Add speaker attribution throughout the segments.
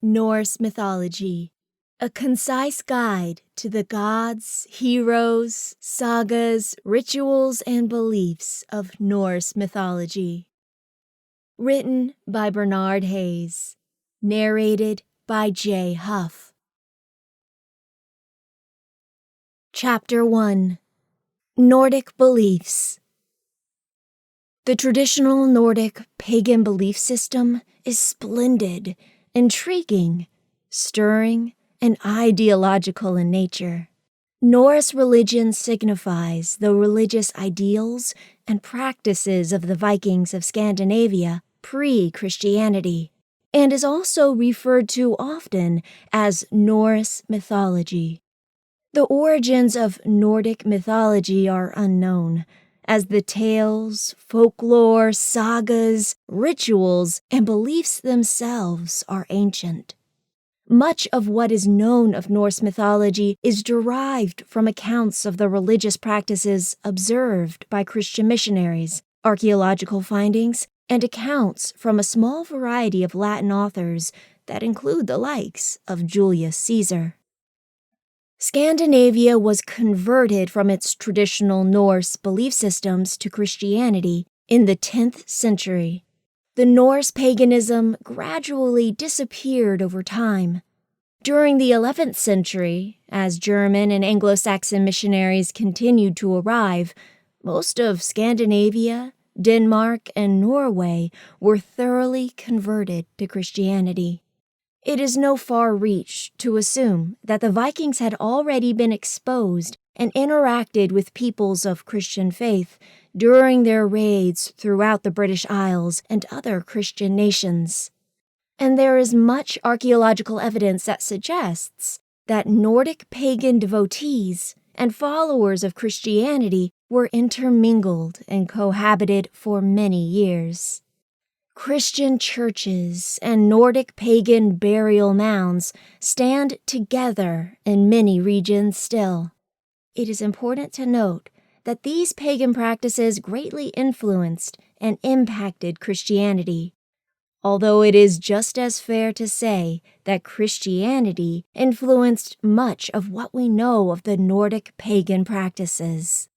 Speaker 1: Norse Mythology, a concise guide to the gods, heroes, sagas, rituals, and beliefs of Norse mythology. Written by Bernard Hayes. Narrated by J. Huff. Chapter 1. Nordic Beliefs. The traditional Nordic pagan belief system is splendid, intriguing, stirring, and ideological in nature. Norse religion signifies the religious ideals and practices of the Vikings of Scandinavia pre-Christianity, and is also referred to often as Norse mythology. The origins of Nordic mythology are unknown, as the tales, folklore, sagas, rituals, and beliefs themselves are ancient. Much of what is known of Norse mythology is derived from accounts of the religious practices observed by Christian missionaries, archaeological findings, and accounts from a small variety of Latin authors that include the likes of Julius Caesar. Scandinavia was converted from its traditional Norse belief systems to Christianity in the 10th century. The Norse paganism gradually disappeared over time. During the 11th century, as German and Anglo-Saxon missionaries continued to arrive, most of Scandinavia, Denmark, and Norway were thoroughly converted to Christianity. It is no far reach to assume that the Vikings had already been exposed and interacted with peoples of Christian faith during their raids throughout the British Isles and other Christian nations. And there is much archaeological evidence that suggests that Nordic pagan devotees and followers of Christianity were intermingled and cohabited for many years. Christian churches and Nordic pagan burial mounds stand together in many regions still. It is important to note that these pagan practices greatly influenced and impacted Christianity, although it is just as fair to say that Christianity influenced much of what we know of the Nordic pagan practices.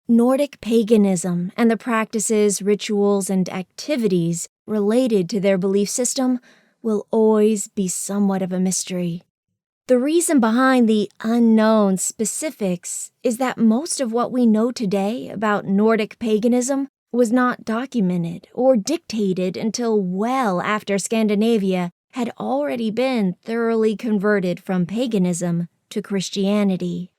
Speaker 1: Nordic paganism and the practices, rituals, and activities related to their belief system will always be somewhat of a mystery. The reason behind the unknown specifics is that most of what we know today about Nordic paganism was not documented or dictated until well after Scandinavia had already been thoroughly converted from paganism to Christianity.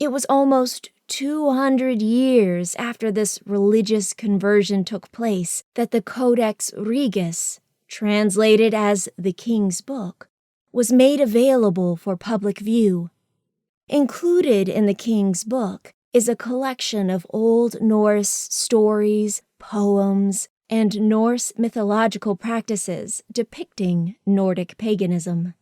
Speaker 1: It was almost 200 years after this religious conversion took place that the Codex Regius, translated as the King's Book, was made available for public view. Included in the King's Book is a collection of Old Norse stories, poems, and Norse mythological practices depicting Nordic paganism.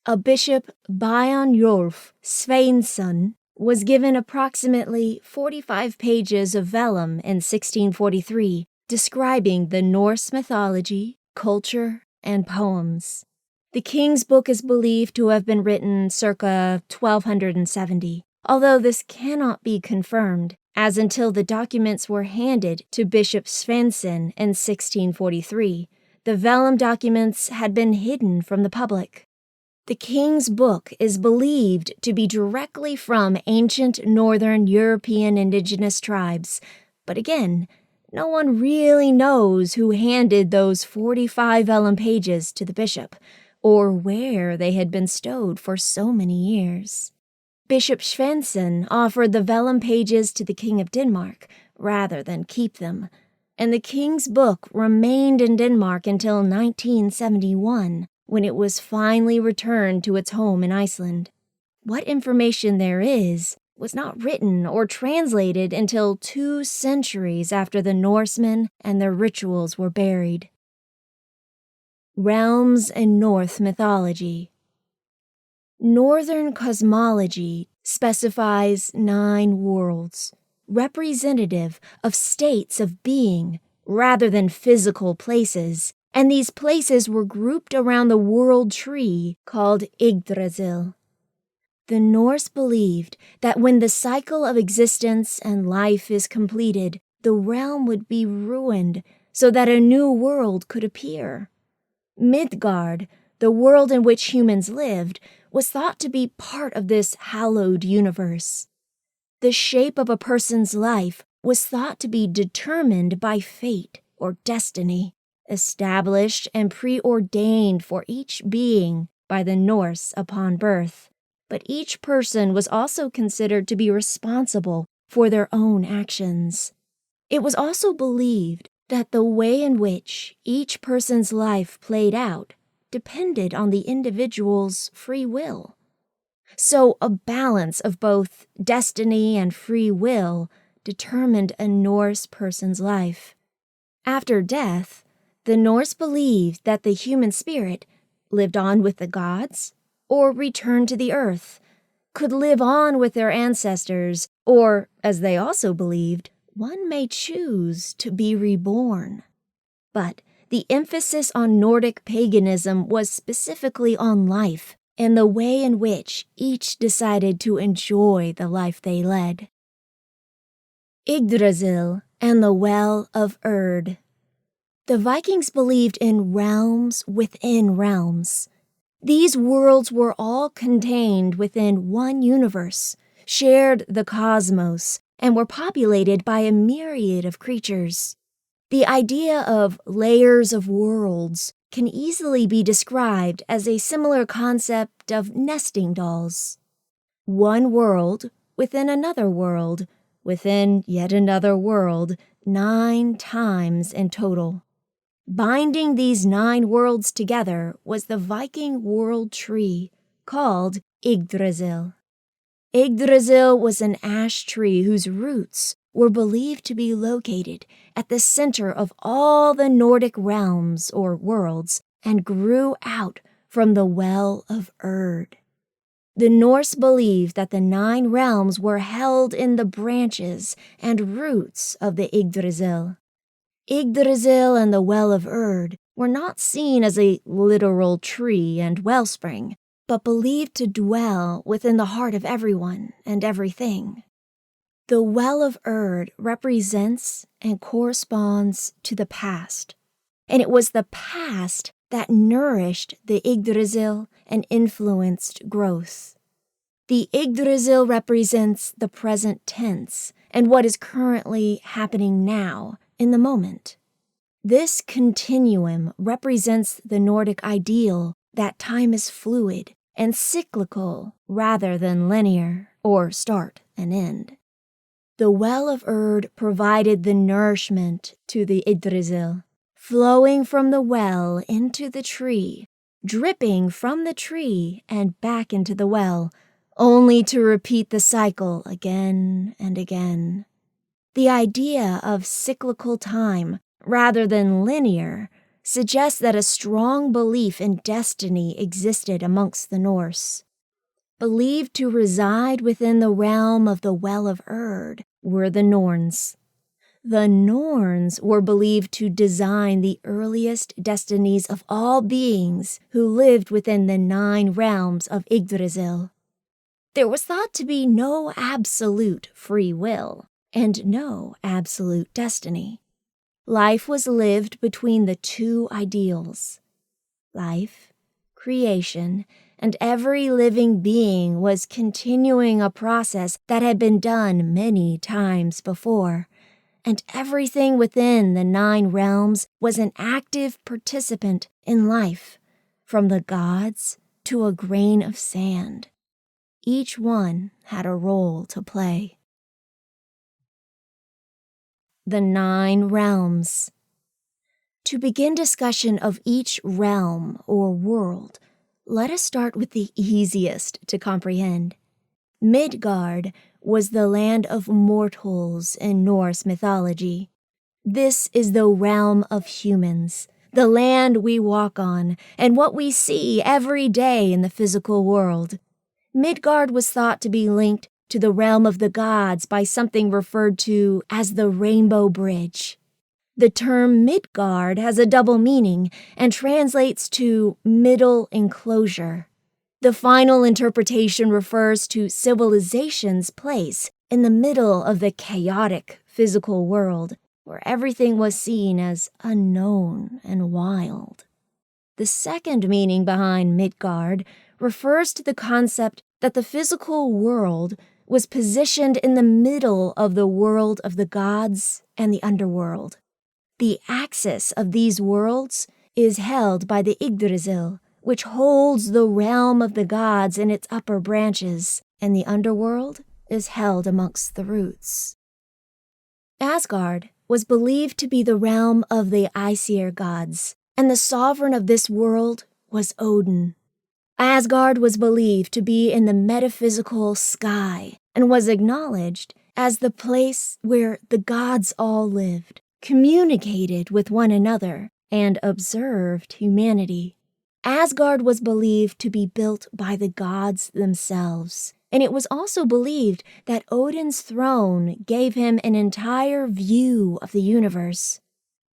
Speaker 1: A bishop, Bjarnjolf Sveinsson, was given approximately 45 pages of vellum in 1643 describing the Norse mythology, culture, and poems. The King's Book is believed to have been written circa 1270, although this cannot be confirmed, as until the documents were handed to Bishop Sveinsson in 1643, the vellum documents had been hidden from the public. The King's Book is believed to be directly from ancient northern European indigenous tribes, but again, no one really knows who handed those 45 vellum pages to the bishop, or where they had been stowed for so many years. Bishop Sveinsson offered the vellum pages to the King of Denmark rather than keep them, and the King's Book remained in Denmark until 1971, when it was finally returned to its home in Iceland. What information there is was not written or translated until 2 centuries after the Norsemen and their rituals were buried. Realms in Norse mythology. Northern cosmology specifies 9 worlds, representative of states of being rather than physical places, and these places were grouped around the world tree called Yggdrasil. The Norse believed that when the cycle of existence and life is completed, the realm would be ruined so that a new world could appear. Midgard, the world in which humans lived, was thought to be part of this hallowed universe. The shape of a person's life was thought to be determined by fate or destiny, established and preordained for each being by the Norse upon birth. But each person was also considered to be responsible for their own actions. It was also believed that the way in which each person's life played out depended on the individual's free will. So a balance of both destiny and free will determined a Norse person's life. After death, the Norse believed that the human spirit lived on with the gods or returned to the earth, could live on with their ancestors, or, as they also believed, one may choose to be reborn. But the emphasis on Nordic paganism was specifically on life and the way in which each decided to enjoy the life they led. Yggdrasil and the Well of Erd. The Vikings believed in realms within realms. These worlds were all contained within one universe, shared the cosmos, and were populated by a myriad of creatures. The idea of layers of worlds can easily be described as a similar concept of nesting dolls. One world within another world, within yet another world, 9 times in total. Binding these 9 worlds together was the Viking world tree, called Yggdrasil. Yggdrasil was an ash tree whose roots were believed to be located at the center of all the Nordic realms or worlds and grew out from the Well of Erd. The Norse believed that the 9 realms were held in the branches and roots of the Yggdrasil. Yggdrasil and the Well of Erd were not seen as a literal tree and wellspring, but believed to dwell within the heart of everyone and everything. The Well of Erd represents and corresponds to the past, and it was the past that nourished the Yggdrasil and influenced growth. The Yggdrasil represents the present tense and what is currently happening now, in the moment. This continuum represents the Nordic ideal that time is fluid and cyclical rather than linear or start and end. The Well of Erd provided the nourishment to the Yggdrasil, flowing from the well into the tree, dripping from the tree and back into the well, only to repeat the cycle again and again. The idea of cyclical time, rather than linear, suggests that a strong belief in destiny existed amongst the Norse. Believed to reside within the realm of the Well of Erd were the Norns. The Norns were believed to design the earliest destinies of all beings who lived within the 9 realms of Yggdrasil. There was thought to be no absolute free will and no absolute destiny. Life was lived between the 2 ideals. Life, creation, and every living being was continuing a process that had been done many times before, and everything within the 9 realms was an active participant in life, from the gods to a grain of sand. Each one had a role to play. The 9 realms. To begin discussion of each realm or world, let us start with the easiest to comprehend. Midgard was the land of mortals in Norse mythology. This is the realm of humans, the land we walk on, and what we see every day in the physical world. Midgard was thought to be linked to the realm of the gods by something referred to as the Rainbow Bridge. The term Midgard has a double meaning and translates to middle enclosure. The final interpretation refers to civilization's place in the middle of the chaotic physical world, where everything was seen as unknown and wild. The second meaning behind Midgard refers to the concept that the physical world was positioned in the middle of the world of the gods and the underworld. The axis of these worlds is held by the Yggdrasil, which holds the realm of the gods in its upper branches, and the underworld is held amongst the roots. Asgard was believed to be the realm of the Aesir gods, and the sovereign of this world was Odin. Asgard was believed to be in the metaphysical sky and was acknowledged as the place where the gods all lived, communicated with one another, and observed humanity. Asgard was believed to be built by the gods themselves, and it was also believed that Odin's throne gave him an entire view of the universe.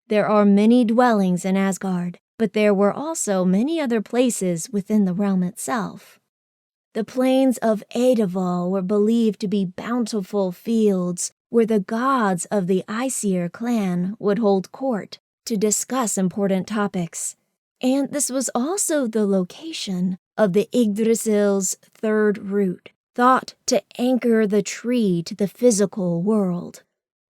Speaker 1: There are many dwellings in Asgard, but there were also many other places within the realm itself. The plains of Eidavall were believed to be bountiful fields where the gods of the Aesir clan would hold court to discuss important topics. And this was also the location of the Yggdrasil's third root, thought to anchor the tree to the physical world.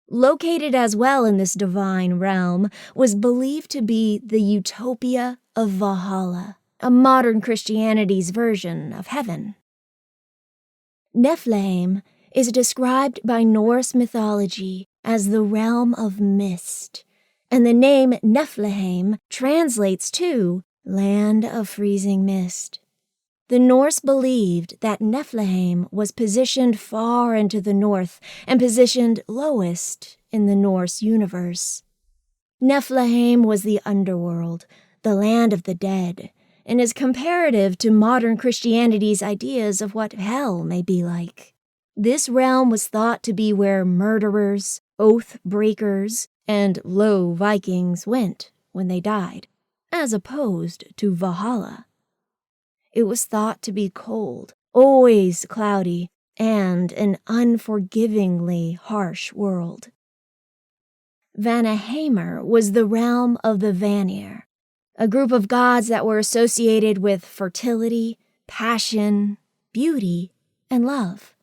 Speaker 1: Located as well in this divine realm was believed to be the Utopia of Valhalla, a modern Christianity's version of heaven. Niflheim is described by Norse mythology as the realm of mist, and the name Niflheim translates to land of freezing mist. The Norse believed that Niflheim was positioned far into the north and positioned lowest in the Norse universe. Niflheim was the underworld, the land of the dead, and is comparative to modern Christianity's ideas of what hell may be like. This realm was thought to be where murderers, oath breakers, and low Vikings went when they died, as opposed to Valhalla. It was thought to be cold, always cloudy, and an unforgivingly harsh world. Vanaheimr was the realm of the Vanir, a group of gods that were associated with fertility, passion, beauty, and love.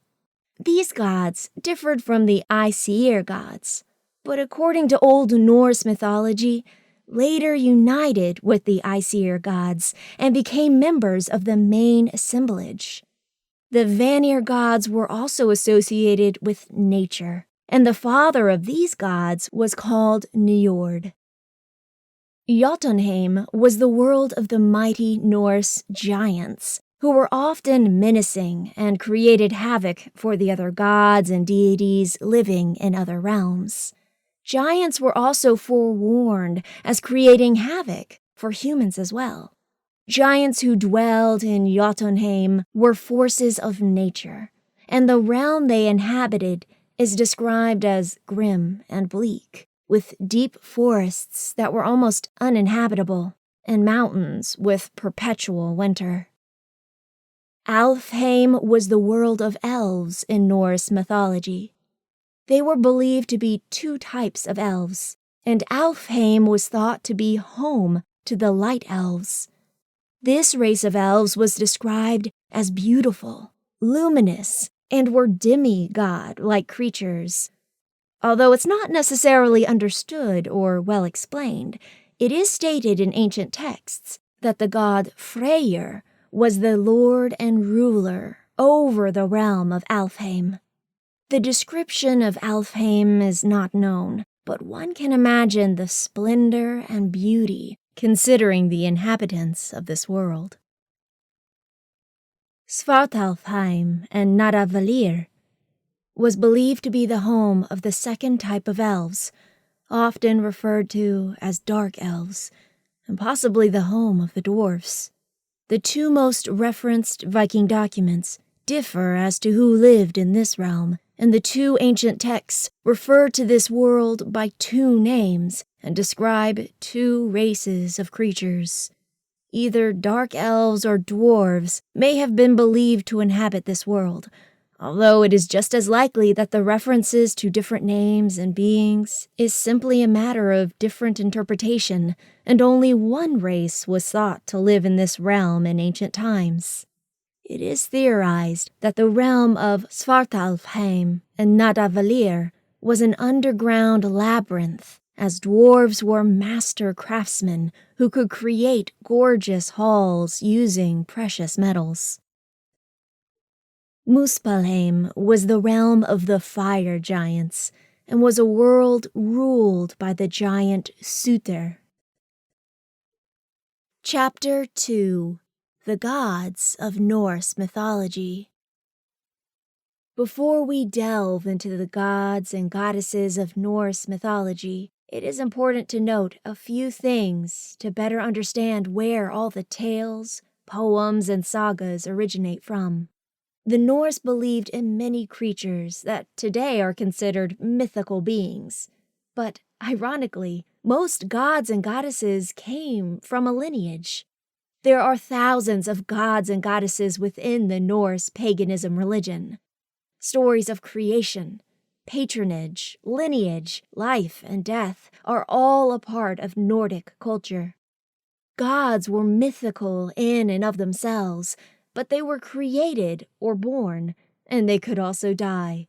Speaker 1: These gods differed from the Aesir gods, but according to Old Norse mythology, later united with the Aesir gods and became members of the main assemblage. The Vanir gods were also associated with nature, and the father of these gods was called Njord. Jotunheim was the world of the mighty Norse giants, who were often menacing and created havoc for the other gods and deities living in other realms. Giants were also forewarned as creating havoc for humans as well. Giants who dwelled in Jotunheim were forces of nature, and the realm they inhabited is described as grim and bleak, with deep forests that were almost uninhabitable, and mountains with perpetual winter. Alfheim was the world of elves in Norse mythology. They were believed to be two types of elves, and Alfheim was thought to be home to the light elves. This race of elves was described as beautiful, luminous, and were demigod-like creatures. Although it's not necessarily understood or well explained, it is stated in ancient texts that the god Freyr was the lord and ruler over the realm of Alfheim. The description of Alfheim is not known, but one can imagine the splendor and beauty considering the inhabitants of this world. Svartalfheim and Naravalir was believed to be the home of the second type of elves, often referred to as dark elves, and possibly the home of the dwarfs. The two most referenced Viking documents differ as to who lived in this realm, and the two ancient texts refer to this world by two names and describe two races of creatures. Either dark elves or dwarves may have been believed to inhabit this world, although it is just as likely that the references to different names and beings is simply a matter of different interpretation, and only one race was thought to live in this realm in ancient times. It is theorized that the realm of Svartalfheim and Nadavellir was an underground labyrinth, as dwarves were master craftsmen who could create gorgeous halls using precious metals. Muspelheim was the realm of the fire giants and was a world ruled by the giant Suter. Chapter 2: The Gods of Norse Mythology. Before we delve into the gods and goddesses of Norse mythology, it is important to note a few things to better understand where all the tales, poems, and sagas originate from. The Norse believed in many creatures that today are considered mythical beings. But, ironically, most gods and goddesses came from a lineage. There are thousands of gods and goddesses within the Norse paganism religion. Stories of creation, patronage, lineage, life, and death are all a part of Nordic culture. Gods were mythical in and of themselves, but they were created or born, and they could also die.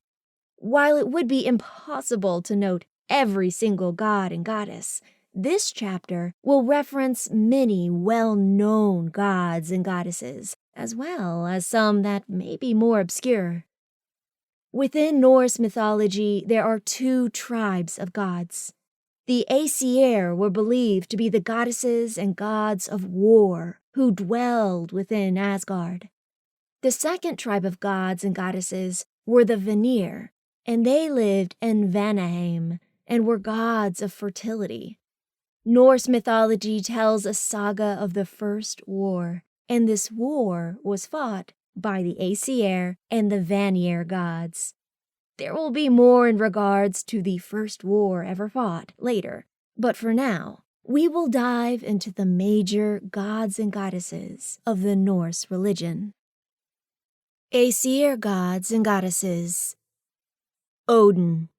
Speaker 1: While it would be impossible to note every single god and goddess, this chapter will reference many well-known gods and goddesses, as well as some that may be more obscure. Within Norse mythology, there are two tribes of gods. The Aesir were believed to be the goddesses and gods of war who dwelled within Asgard. The second tribe of gods and goddesses were the Vanir, and they lived in Vanaheim and were gods of fertility. Norse mythology tells a saga of the first war, and this war was fought by the Aesir and the Vanir gods. There will be more in regards to the first war ever fought later, but for now, we will dive into the major gods and goddesses of the Norse religion. Aesir gods and goddesses. Odin.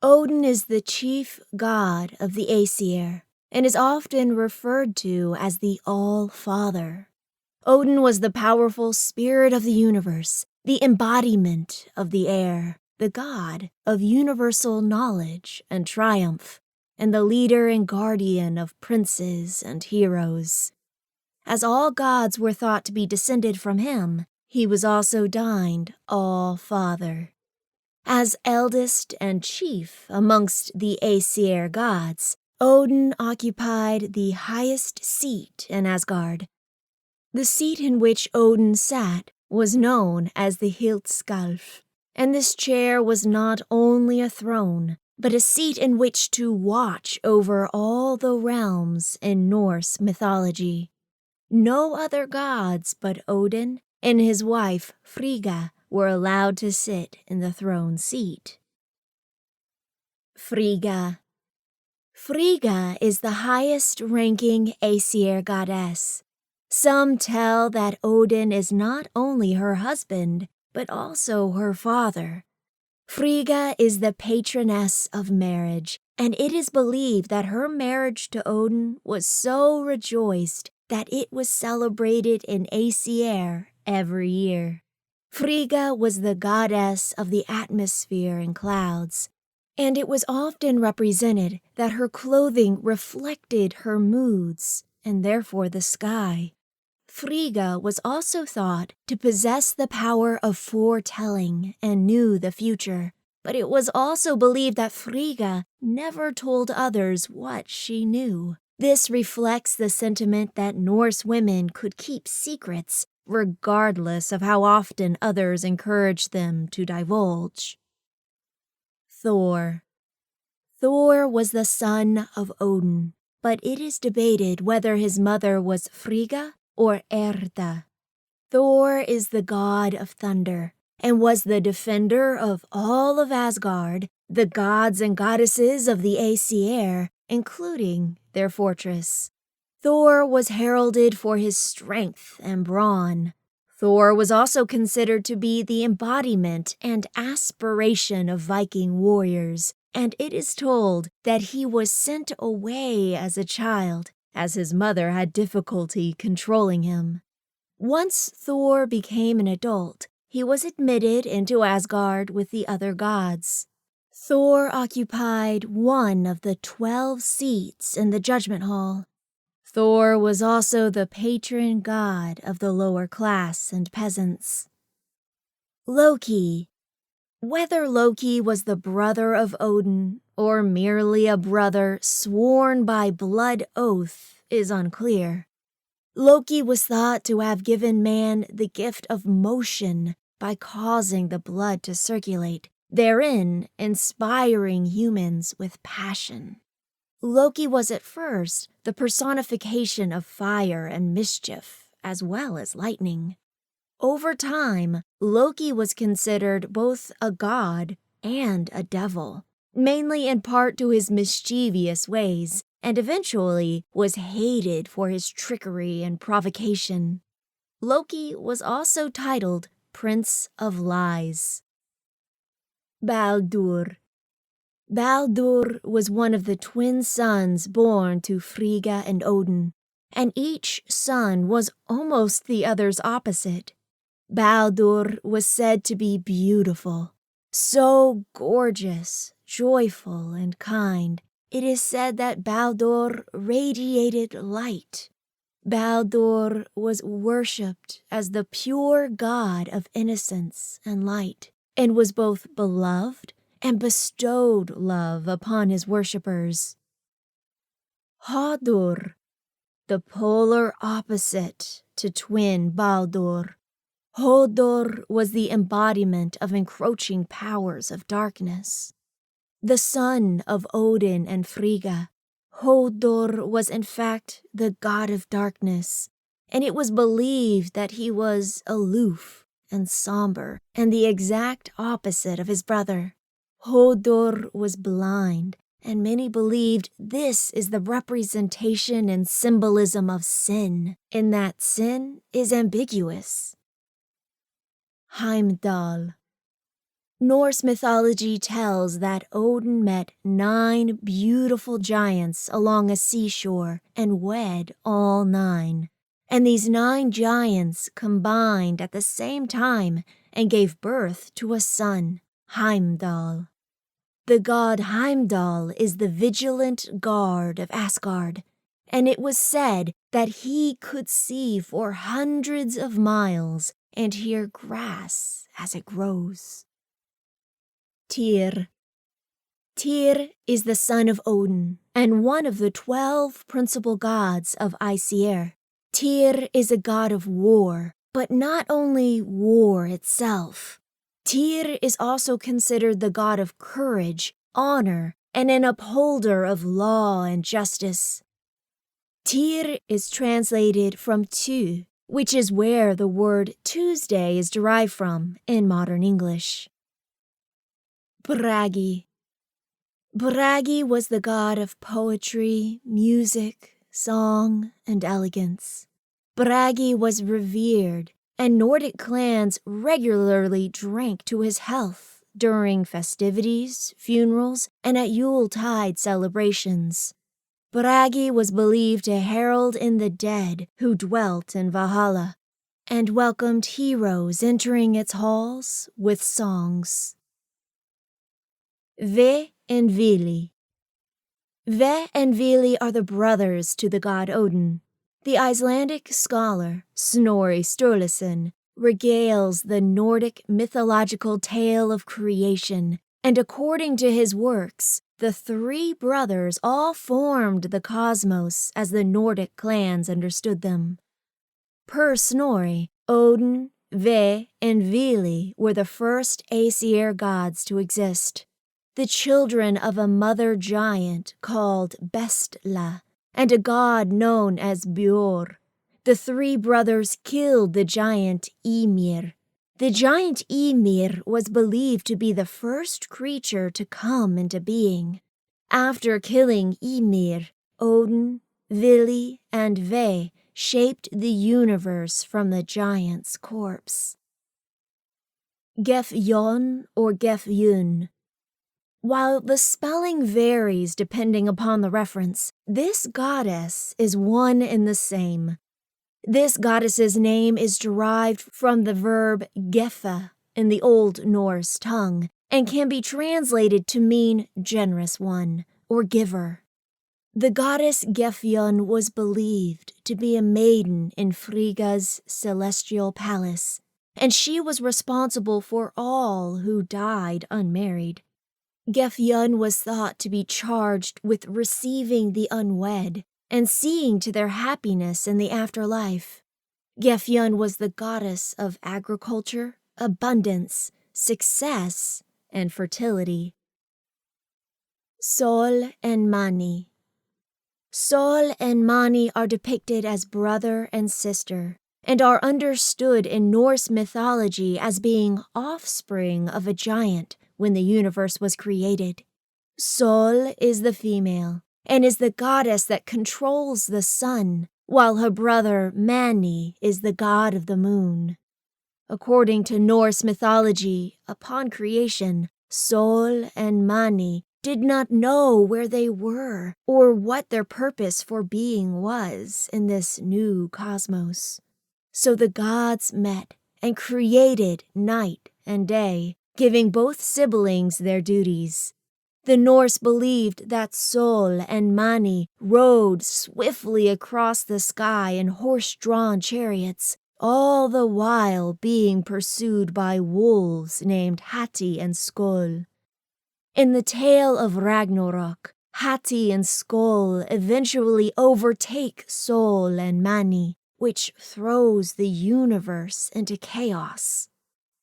Speaker 1: Odin is the chief god of the Aesir and is often referred to as the All-Father. Odin was the powerful spirit of the universe, the embodiment of the air, the god of universal knowledge and triumph, and the leader and guardian of princes and heroes. As all gods were thought to be descended from him, he was also deemed All-Father. As eldest and chief amongst the Aesir gods, Odin occupied the highest seat in Asgard. The seat in which Odin sat was known as the Hildskalf, and this chair was not only a throne, but a seat in which to watch over all the realms in Norse mythology. No other gods but Odin and his wife Frigga were allowed to sit in the throne seat. Frigga. Frigga is the highest-ranking Aesir goddess. Some tell that Odin is not only her husband, but also her father. Frigga is the patroness of marriage, and it is believed that her marriage to Odin was so rejoiced that it was celebrated in Aesir every year. Frigga was the goddess of the atmosphere and clouds, and it was often represented that her clothing reflected her moods, and therefore the sky. Frigga was also thought to possess the power of foretelling and knew the future, but it was also believed that Frigga never told others what she knew. This reflects the sentiment that Norse women could keep secrets, regardless of how often others encouraged them to divulge. Thor. Thor was the son of Odin, but it is debated whether his mother was Frigga or Erda. Thor is the god of thunder and was the defender of all of Asgard, the gods and goddesses of the Aesir, including their fortress. Thor was heralded for his strength and brawn. Thor was also considered to be the embodiment and aspiration of Viking warriors, and it is told that he was sent away as a child, as his mother had difficulty controlling him. Once Thor became an adult, he was admitted into Asgard with the other gods. Thor occupied one of the 12 seats in the Judgment Hall. Thor was also the patron god of the lower class and peasants. Loki. Whether Loki was the brother of Odin or merely a brother sworn by blood oath is unclear. Loki was thought to have given man the gift of motion by causing the blood to circulate, therein inspiring humans with passion. Loki was at first the personification of fire and mischief, as well as lightning. Over time, Loki was considered both a god and a devil, mainly in part to his mischievous ways, and eventually was hated for his trickery and provocation. Loki was also titled Prince of Lies. Baldur. Baldur was one of the twin sons born to Frigga and Odin, and each son was almost the other's opposite. Baldur was said to be beautiful, so gorgeous, joyful, and kind. It is said that Baldur radiated light. Baldur was worshipped as the pure god of innocence and light, and was both beloved and bestowed love upon his worshippers. Hodur, the polar opposite to twin Baldur. Hodur was the embodiment of encroaching powers of darkness. The son of Odin and Frigga, Hodur was in fact the god of darkness, and it was believed that he was aloof and somber and the exact opposite of his brother. Hodur was blind, and many believed this is the representation and symbolism of sin, in that sin is ambiguous. Heimdall. Norse mythology tells that Odin met 9 beautiful giants along a seashore and wed all 9. And these 9 giants combined at the same time and gave birth to a son, Heimdall. The god Heimdall is the vigilant guard of Asgard, and it was said that he could see for hundreds of miles and hear grass as it grows. Tyr. Tyr is the son of Odin and one of the 12 principal gods of Aesir. Tyr is a god of war, but not only war itself. Tyr is also considered the god of courage, honor, and an upholder of law and justice. Tyr is translated from tu, which is where the word Tuesday is derived from in modern English. Bragi. Bragi was the god of poetry, music, song, and elegance. Bragi was revered, and Nordic clans regularly drank to his health during festivities, funerals, and at Yuletide celebrations. Bragi was believed to herald in the dead who dwelt in Valhalla, and welcomed heroes entering its halls with songs. Ve and Vili. Ve and Vili are the brothers to the god Odin. The Icelandic scholar Snorri Sturluson regales the Nordic mythological tale of creation, and according to his works, the 3 brothers all formed the cosmos as the Nordic clans understood them. Per Snorri, Odin, Ve, and Vili were the first Aesir gods to exist, the children of a mother giant called Bestla, and a god known as Bjor. The three brothers killed the giant Ymir. The giant Ymir was believed to be the first creature to come into being. After killing Ymir, Odin, Vili, and Ve shaped the universe from the giant's corpse. Gefjon or Gefjun. While the spelling varies depending upon the reference, this goddess is one and the same. This goddess's name is derived from the verb gefa in the Old Norse tongue and can be translated to mean generous one or giver. The goddess Gefjon was believed to be a maiden in Frigga's celestial palace, and she was responsible for all who died unmarried. Gefjon was thought to be charged with receiving the unwed and seeing to their happiness in the afterlife. Gefjon was the goddess of agriculture, abundance, success, and fertility. Sol and Mani. Sol and Mani are depicted as brother and sister, and are understood in Norse mythology as being offspring of a giant when the universe was created. Sol is the female, and is the goddess that controls the sun, while her brother Mani is the god of the moon. According to Norse mythology, upon creation, Sol and Mani did not know where they were or what their purpose for being was in this new cosmos. So the gods met and created night and day, giving both siblings their duties. The Norse believed that Sol and Mani rode swiftly across the sky in horse-drawn chariots, all the while being pursued by wolves named Hati and Skoll. In the tale of Ragnarok, Hati and Skoll eventually overtake Sol and Mani, which throws the universe into chaos.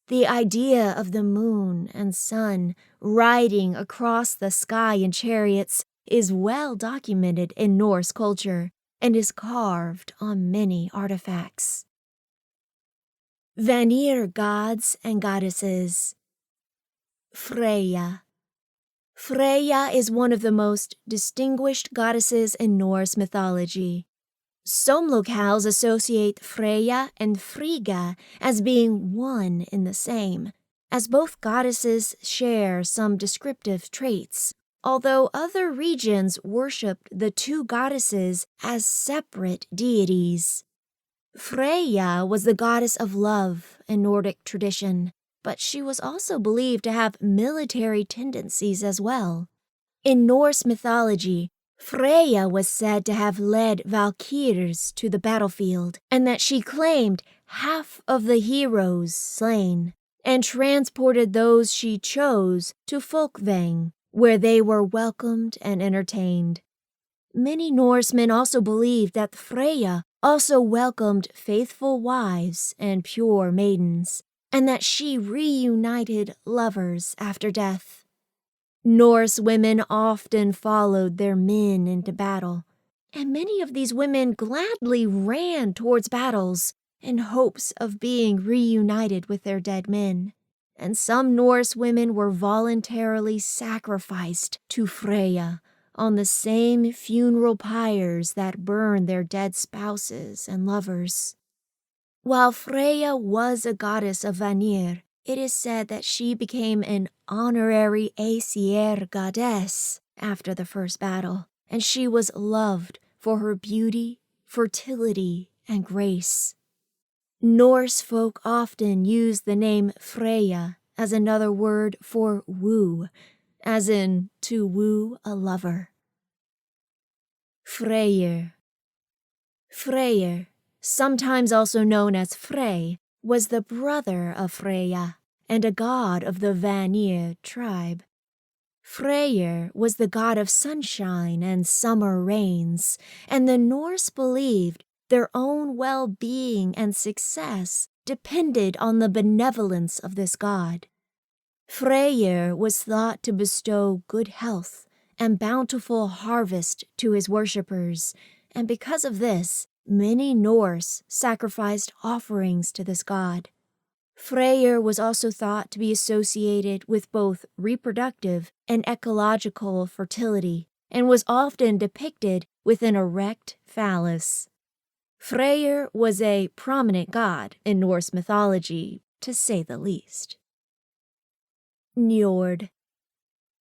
Speaker 1: The idea of the moon and sun riding across the sky in chariots is well documented in Norse culture and is carved on many artifacts. Vanir gods and goddesses. Freyja. Freyja is one of the most distinguished goddesses in Norse mythology. Some locales associate Freyja and Frigga as being one in the same, as both goddesses share some descriptive traits, although other regions worshipped the two goddesses as separate deities. Freyja was the goddess of love in Nordic tradition, but she was also believed to have military tendencies as well. In Norse mythology, Freyja was said to have led Valkyrs to the battlefield, and that she claimed half of the heroes slain, and transported those she chose to Folkvang, where they were welcomed and entertained. Many Norsemen also believed that Freyja also welcomed faithful wives and pure maidens, and that she reunited lovers after death. Norse women often followed their men into battle, and many of these women gladly ran towards battles in hopes of being reunited with their dead men. And some Norse women were voluntarily sacrificed to Freyja on the same funeral pyres that burned their dead spouses and lovers. While Freyja was a goddess of Vanir, it is said that she became an honorary Aesir goddess after the first battle, and she was loved for her beauty, fertility, and grace. Norse folk often use the name Freyja as another word for woo, as in to woo a lover. Freyr. Freyr, sometimes also known as Frey, was the brother of Freyja and a god of the Vanir tribe. Freyr was the god of sunshine and summer rains, and the Norse believed their own well-being and success depended on the benevolence of this god. Freyr was thought to bestow good health and bountiful harvest to his worshippers, and because of this, many Norse sacrificed offerings to this god. Freyr was also thought to be associated with both reproductive and ecological fertility, and was often depicted with an erect phallus. Freyr was a prominent god in Norse mythology, to say the least. Njord.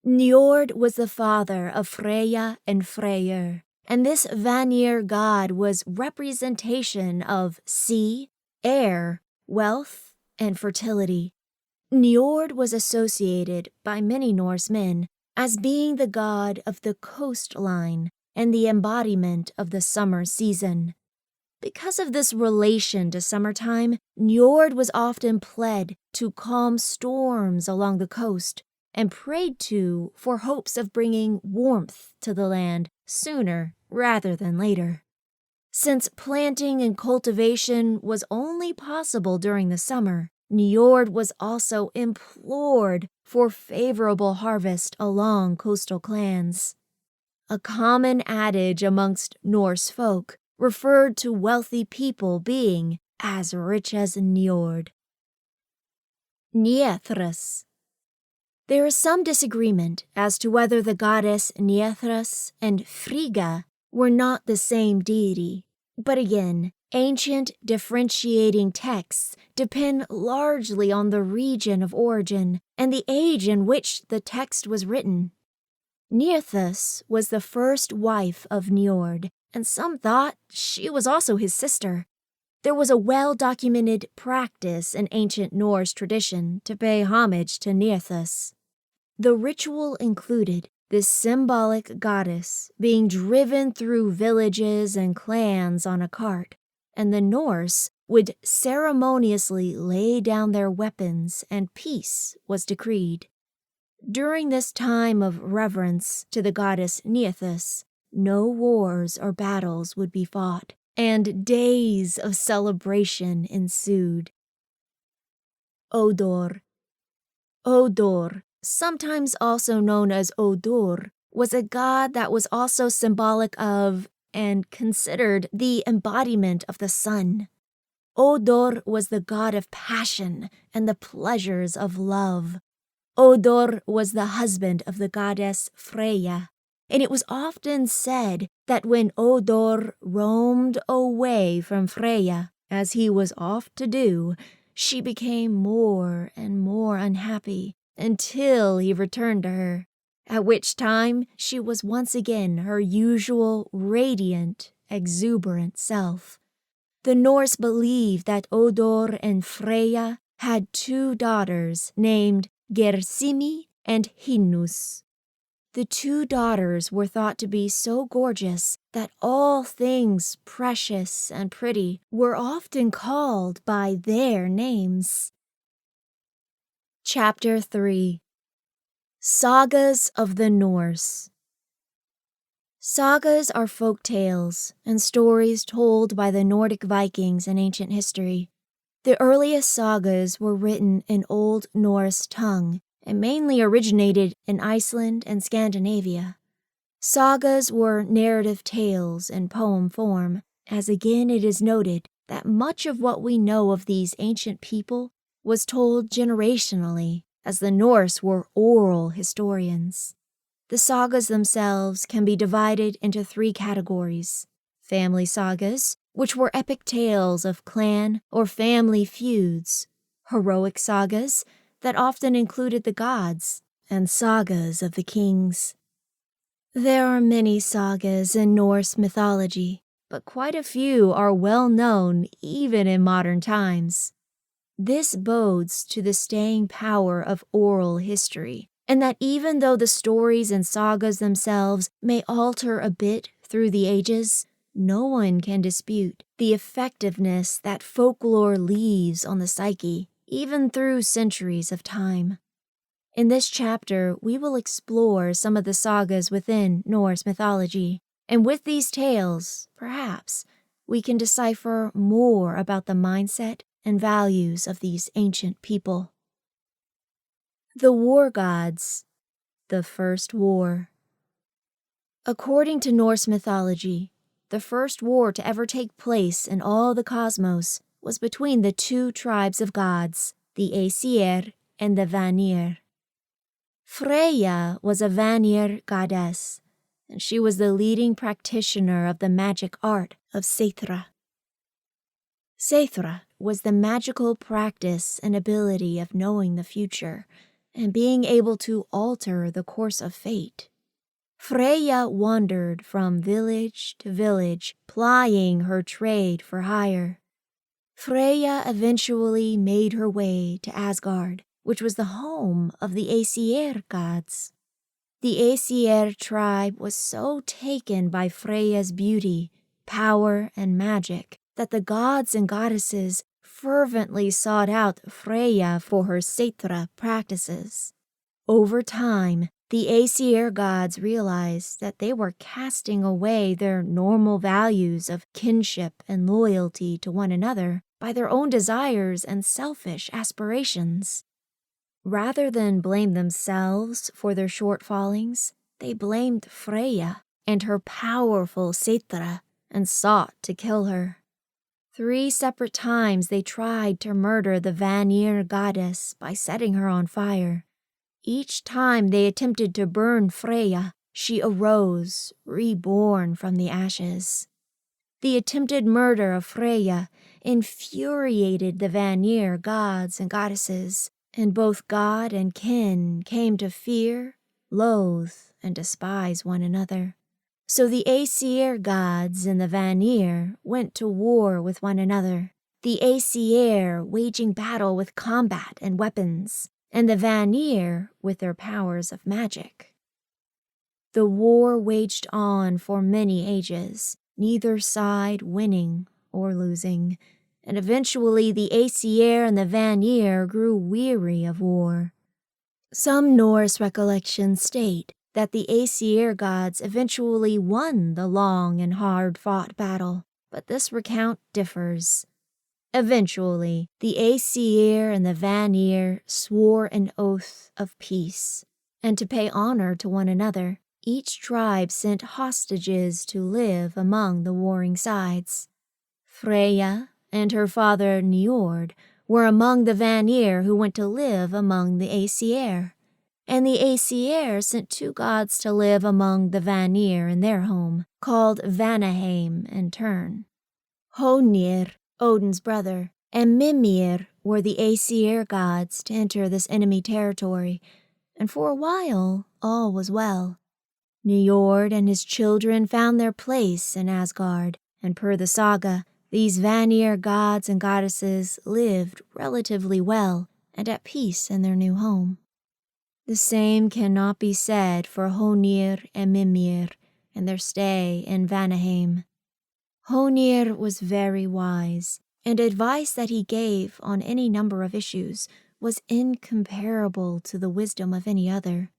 Speaker 1: Njord was the father of Freya and Freyr, and this Vanir god was representation of sea, air, wealth, and fertility. Njord was associated by many Norse men as being the god of the coastline and the embodiment of the summer season. Because of this relation to summertime, Njord was often pled to calm storms along the coast and prayed to for hopes of bringing warmth to the land sooner rather than later. Since planting and cultivation was only possible during the summer, Njord was also implored for favorable harvest along coastal clans. A common adage amongst Norse folk referred to wealthy people being as rich as Njord. Njethras. There is some disagreement as to whether the goddess Njethras and Frigga were not the same deity, but again, ancient differentiating texts depend largely on the region of origin and the age in which the text was written. Njethras was the first wife of Njord, and some thought she was also his sister. There was a well-documented practice in ancient Norse tradition to pay homage to Njethras. The ritual included this symbolic goddess being driven through villages and clans on a cart, and the Norse would ceremoniously lay down their weapons and peace was decreed. During this time of reverence to the goddess Njethras, no wars or battles would be fought, and days of celebration ensued. Odor. Odor, sometimes also known as Odur, was a god that was also symbolic of and considered the embodiment of the sun. Odor was the god of passion and the pleasures of love. Odor was the husband of the goddess Freya, and it was often said that when Odor roamed away from Freya, as he was oft to do, she became more and more unhappy until he returned to her, at which time she was once again her usual radiant, exuberant self. The Norse believed that Odor and Freya had two daughters named Gersimi and Hinnus. The two daughters were thought to be so gorgeous that all things precious and pretty were often called by their names. Chapter 3. Sagas of the Norse. Sagas are folk tales and stories told by the Nordic Vikings in ancient history. The earliest sagas were written in Old Norse tongue and mainly originated in Iceland and Scandinavia. Sagas were narrative tales in poem form, as again it is noted that much of what we know of these ancient people was told generationally, as the Norse were oral historians. The sagas themselves can be divided into three categories: family sagas, which were epic tales of clan or family feuds; heroic sagas, that often included the gods; and sagas of the kings. There are many sagas in Norse mythology, but quite a few are well known even in modern times. This bodes to the staying power of oral history, and that even though the stories and sagas themselves may alter a bit through the ages, no one can dispute the effectiveness that folklore leaves on the psyche, even through centuries of time. In this chapter, we will explore some of the sagas within Norse mythology, and with these tales, perhaps, we can decipher more about the mindset and values of these ancient people. The War Gods. The First War. According to Norse mythology, the first war to ever take place in all the cosmos was between the two tribes of gods, the Aesir and the Vanir. Freyja was a Vanir goddess, and she was the leading practitioner of the magic art of Seithra. Seithra was the magical practice and ability of knowing the future and being able to alter the course of fate. Freyja wandered from village to village, plying her trade for hire. Freyja eventually made her way to Asgard, which was the home of the Aesir gods. The Aesir tribe was so taken by Freyja's beauty, power, and magic that the gods and goddesses fervently sought out Freyja for her Seithra practices. Over time, the Aesir gods realized that they were casting away their normal values of kinship and loyalty to one another by their own desires and selfish aspirations. Rather than blame themselves for their shortfallings, they blamed Freyja and her powerful Seithra and sought to kill her. 3 separate times they tried to murder the Vanir goddess by setting her on fire. Each time they attempted to burn Freyja, she arose, reborn from the ashes. The attempted murder of Freyja infuriated the Vanir gods and goddesses, and both god and kin came to fear, loathe, and despise one another. So the Aesir gods and the Vanir went to war with one another, the Aesir waging battle with combat and weapons, and the Vanir with their powers of magic. The war waged on for many ages, neither side winning or losing, and eventually the Aesir and the Vanir grew weary of war. Some Norse recollections state that the Aesir gods eventually won the long and hard-fought battle, but this recount differs. Eventually, the Aesir and the Vanir swore an oath of peace, and to pay honor to one another, each tribe sent hostages to live among the warring sides. Freyja and her father Njord were among the Vanir who went to live among the Aesir, and the Aesir sent 2 gods to live among the Vanir in their home, called Vanaheim in turn. Honir, Odin's brother, and Mimir were the Aesir gods to enter this enemy territory, and for a while all was well. Njord and his children found their place in Asgard, and per the saga, these Vanir gods and goddesses lived relatively well and at peace in their new home. The same cannot be said for Honir and Mimir and their stay in Vanaheim. Honir was very wise, and advice that he gave on any number of issues was incomparable to the wisdom of any other.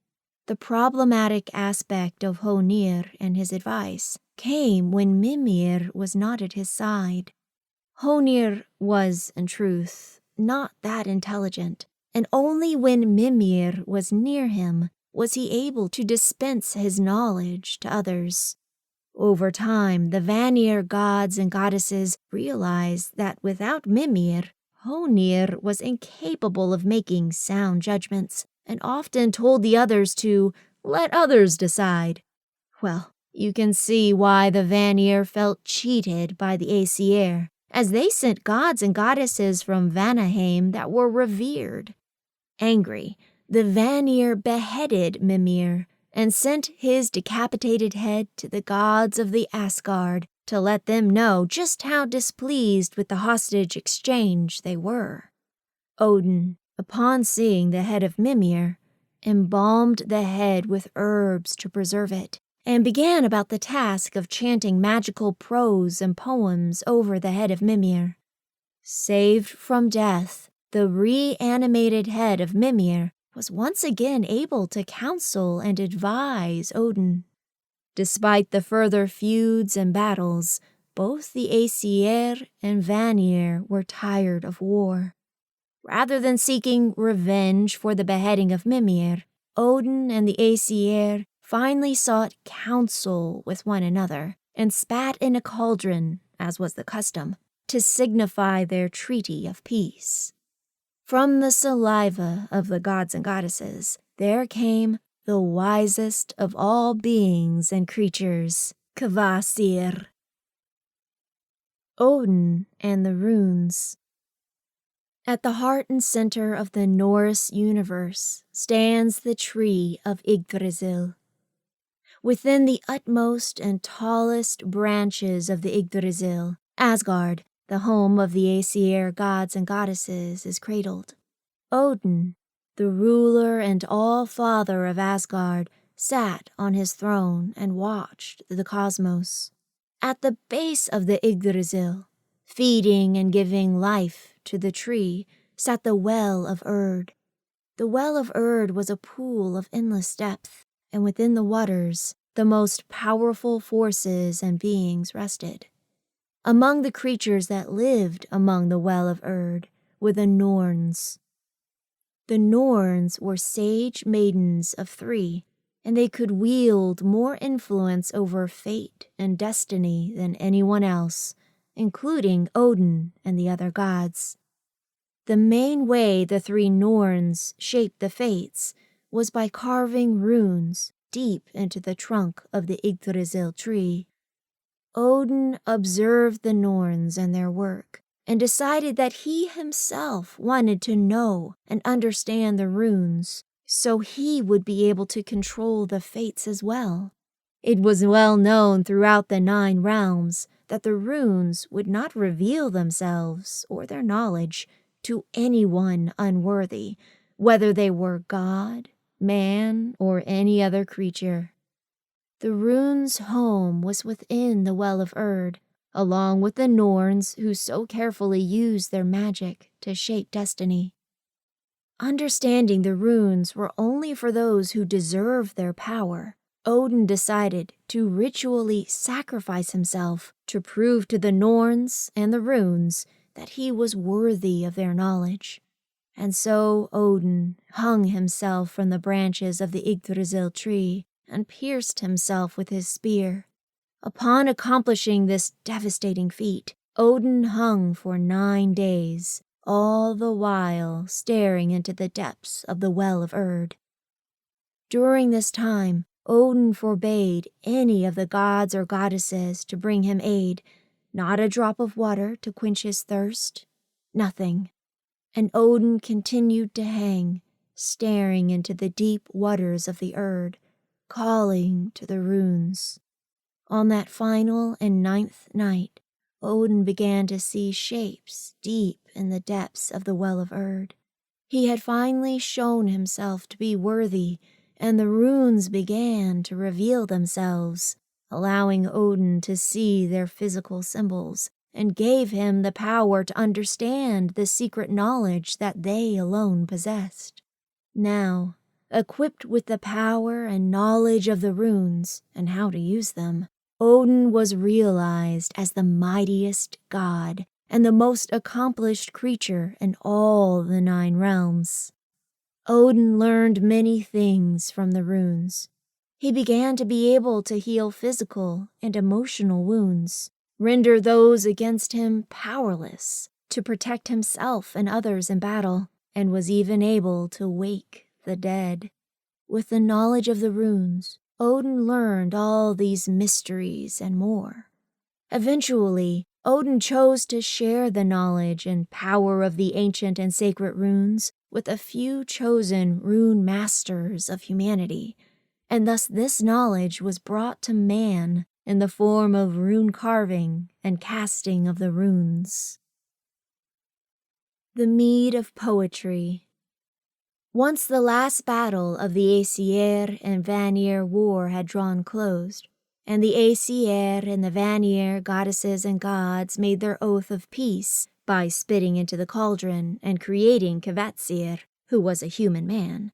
Speaker 1: The problematic aspect of Honir and his advice came when Mimir was not at his side. Honir was, in truth, not that intelligent, and only when Mimir was near him was he able to dispense his knowledge to others. Over time, the Vanir gods and goddesses realized that without Mimir, Honir was incapable of making sound judgments, and often told the others to let others decide. Well, you can see why the Vanir felt cheated by the Aesir, as they sent gods and goddesses from Vanaheim that were revered. Angry, the Vanir beheaded Mimir and sent his decapitated head to the gods of the Asgard to let them know just how displeased with the hostage exchange they were. Odin, upon seeing the head of Mimir, embalmed the head with herbs to preserve it, and began about the task of chanting magical prose and poems over the head of Mimir. Saved from death, the reanimated head of Mimir was once again able to counsel and advise Odin. Despite the further feuds and battles, both the Aesir and Vanir were tired of war. Rather than seeking revenge for the beheading of Mimir, Odin and the Aesir finally sought counsel with one another and spat in a cauldron, as was the custom, to signify their treaty of peace. From the saliva of the gods and goddesses, there came the wisest of all beings and creatures, Kvasir. Odin and the Runes. At the heart and center of the Norse universe stands the tree of Yggdrasil. Within the utmost and tallest branches of the Yggdrasil, Asgard, the home of the Aesir gods and goddesses, is cradled. Odin, the ruler and all-father of Asgard, sat on his throne and watched the cosmos. At the base of the Yggdrasil, feeding and giving life to the tree, sat the Well of Erd. The Well of Erd was a pool of endless depth, and within the waters, the most powerful forces and beings rested. Among the creatures that lived among the Well of Erd were the Norns. The Norns were sage maidens of 3, and they could wield more influence over fate and destiny than anyone else, including Odin and the other gods. The main way the 3 Norns shaped the fates was by carving runes deep into the trunk of the Yggdrasil tree. Odin observed the Norns and their work, and decided that he himself wanted to know and understand the runes, so he would be able to control the fates as well. It was well known throughout the 9 realms that the runes would not reveal themselves or their knowledge to anyone unworthy, whether they were God, man, or any other creature. The runes' home was within the Well of Erd, along with the Norns who so carefully used their magic to shape destiny. Understanding the runes were only for those who deserved their power. Odin decided to ritually sacrifice himself to prove to the Norns and the runes that he was worthy of their knowledge. And so Odin hung himself from the branches of the Yggdrasil tree and pierced himself with his spear. Upon accomplishing this devastating feat, Odin hung for 9 days, all the while staring into the depths of the Well of Erd. During this time, Odin forbade any of the gods or goddesses to bring him aid, not a drop of water to quench his thirst, nothing. And Odin continued to hang, staring into the deep waters of the Erd, calling to the runes. On that final and 9th night, Odin began to see shapes deep in the depths of the Well of Erd. He had finally shown himself to be worthy, and the runes began to reveal themselves, allowing Odin to see their physical symbols, and gave him the power to understand the secret knowledge that they alone possessed. Now, equipped with the power and knowledge of the runes and how to use them, Odin was realized as the mightiest god and the most accomplished creature in all the 9 realms. Odin learned many things from the runes. He began to be able to heal physical and emotional wounds, render those against him powerless, to protect himself and others in battle, and was even able to wake the dead. With the knowledge of the runes, Odin learned all these mysteries and more. Eventually, Odin chose to share the knowledge and power of the ancient and sacred runes with a few chosen rune masters of humanity, and thus this knowledge was brought to man in the form of rune carving and casting of the runes. The Mead of Poetry. Once the last battle of the Aesir and Vanir war had drawn close, and the Aesir and the Vanir goddesses and gods made their oath of peace by spitting into the cauldron and creating Kvasir, who was a human man.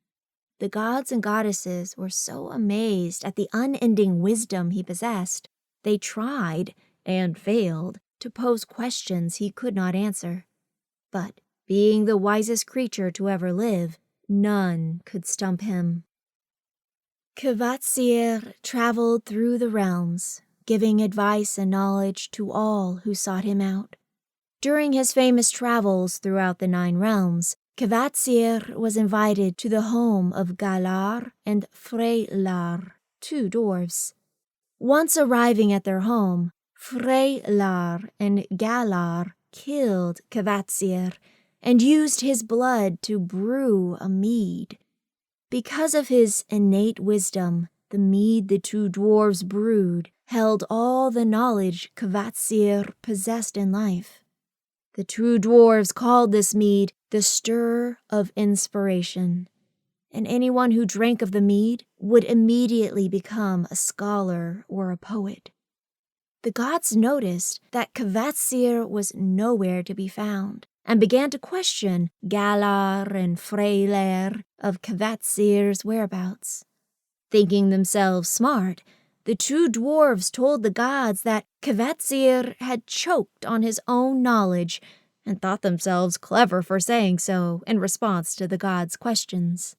Speaker 1: The gods and goddesses were so amazed at the unending wisdom he possessed, they tried, and failed, to pose questions he could not answer. But, being the wisest creature to ever live, none could stump him. Kvasir traveled through the realms, giving advice and knowledge to all who sought him out. During his famous travels throughout the 9 realms, Kvasir was invited to the home of Galar and Freylar, 2 dwarves. Once arriving at their home, Freylar and Galar killed Kvasir and used his blood to brew a mead. Because of his innate wisdom, the mead the 2 dwarves brewed held all the knowledge Kvasir possessed in life. The 2 dwarves called this mead the Stir of Inspiration, and anyone who drank of the mead would immediately become a scholar or a poet. The gods noticed that Kvasir was nowhere to be found, and began to question Galar and Freyler of Kvasir's whereabouts. Thinking themselves smart, the 2 dwarves told the gods that Kvasir had choked on his own knowledge and thought themselves clever for saying so in response to the gods' questions.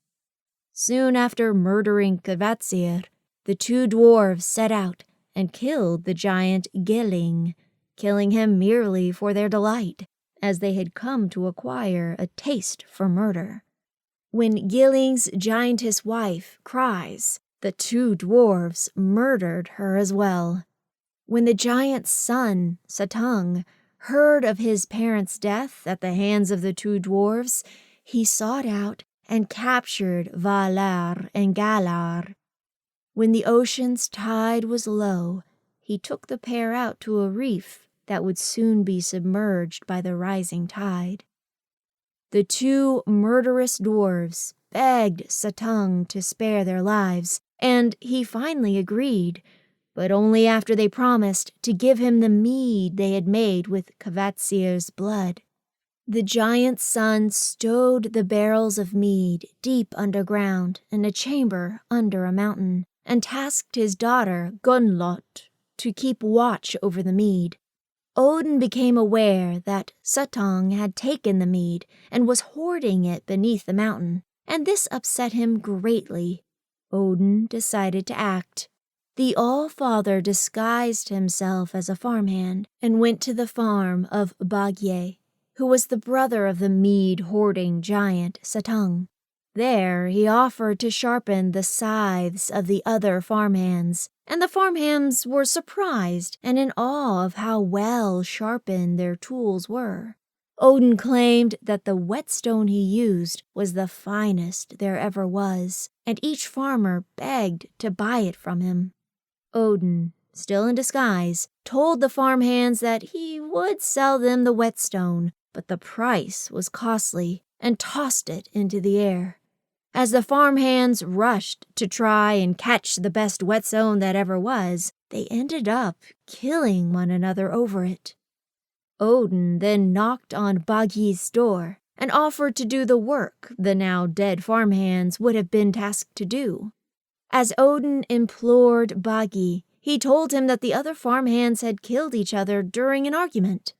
Speaker 1: Soon after murdering Kvasir, the 2 dwarves set out and killed the giant Gilling, killing him merely for their delight, as they had come to acquire a taste for murder. When Gilling's giantess wife cries, the 2 dwarves murdered her as well. When the giant's son, Satung, heard of his parents' death at the hands of the 2 dwarves, he sought out and captured Valar and Galar. When the ocean's tide was low, he took the pair out to a reef that would soon be submerged by the rising tide. The 2 murderous dwarves begged Satung to spare their lives, and he finally agreed, but only after they promised to give him the mead they had made with Kvasir's blood. The giant's son stowed the barrels of mead deep underground in a chamber under a mountain, and tasked his daughter Gunnlod to keep watch over the mead. Odin became aware that Suttung had taken the mead and was hoarding it beneath the mountain, and this upset him greatly. Odin decided to act. The All-Father disguised himself as a farmhand and went to the farm of Bagye, who was the brother of the mead-hoarding giant Suttung. There he offered to sharpen the scythes of the other farmhands, and the farmhands were surprised and in awe of how well sharpened their tools were. Odin claimed that the whetstone he used was the finest there ever was, and each farmer begged to buy it from him. Odin, still in disguise, told the farmhands that he would sell them the whetstone, but the price was costly, and tossed it into the air. As the farmhands rushed to try and catch the best whetstone that ever was, they ended up killing one another over it. Odin then knocked on Baggi's door and offered to do the work the now dead farmhands would have been tasked to do. As Odin implored Baggi, he told him that the other farmhands had killed each other during an argument.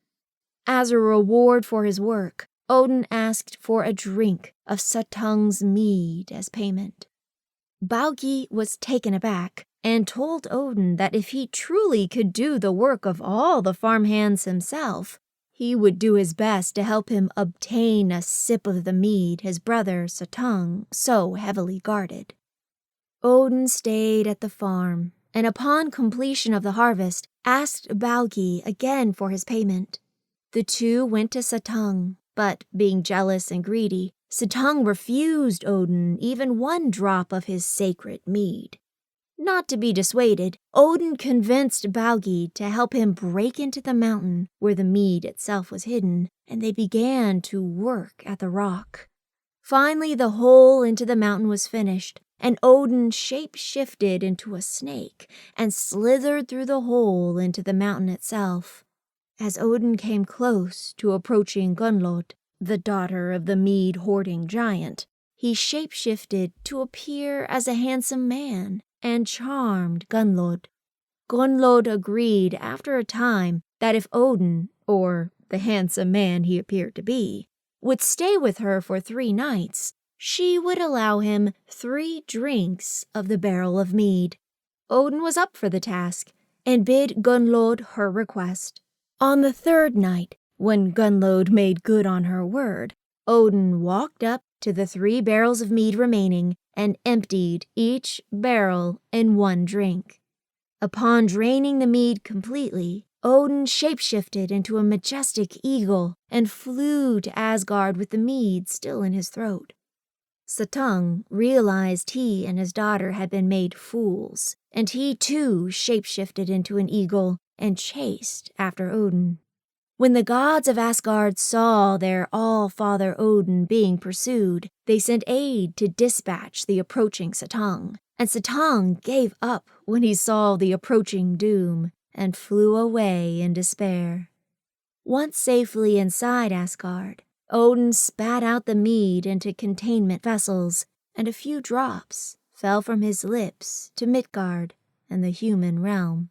Speaker 1: As a reward for his work, Odin asked for a drink of Suttung's mead as payment. Baugi was taken aback and told Odin that if he truly could do the work of all the farmhands himself, he would do his best to help him obtain a sip of the mead his brother Suttung so heavily guarded. Odin stayed at the farm, and upon completion of the harvest, asked Baugi again for his payment. The 2 went to Suttung, but being jealous and greedy, Suttung refused Odin even 1 drop of his sacred mead. Not to be dissuaded, Odin convinced Baugi to help him break into the mountain where the mead itself was hidden, and they began to work at the rock. Finally, the hole into the mountain was finished, and Odin shape-shifted into a snake and slithered through the hole into the mountain itself. As Odin came close to approaching Gunnlod, the daughter of the mead-hoarding giant, he shape-shifted to appear as a handsome man and charmed Gunnlod. Gunnlod agreed after a time that if Odin, or the handsome man he appeared to be, would stay with her for 3 nights, she would allow him 3 drinks of the barrel of mead. Odin was up for the task, and bid Gunnlod her request. On the third night, when Gunnlod made good on her word, Odin walked up to the 3 barrels of mead remaining and emptied each barrel in one drink. Upon draining the mead completely, Odin shapeshifted into a majestic eagle and flew to Asgard with the mead still in his throat. Suttung realized he and his daughter had been made fools, and he too shapeshifted into an eagle and chased after Odin. When the gods of Asgard saw their all-father Odin being pursued, they sent aid to dispatch the approaching Suttung, and Suttung gave up when he saw the approaching doom and flew away in despair. Once safely inside Asgard, Odin spat out the mead into containment vessels, and a few drops fell from his lips to Midgard and the human realm.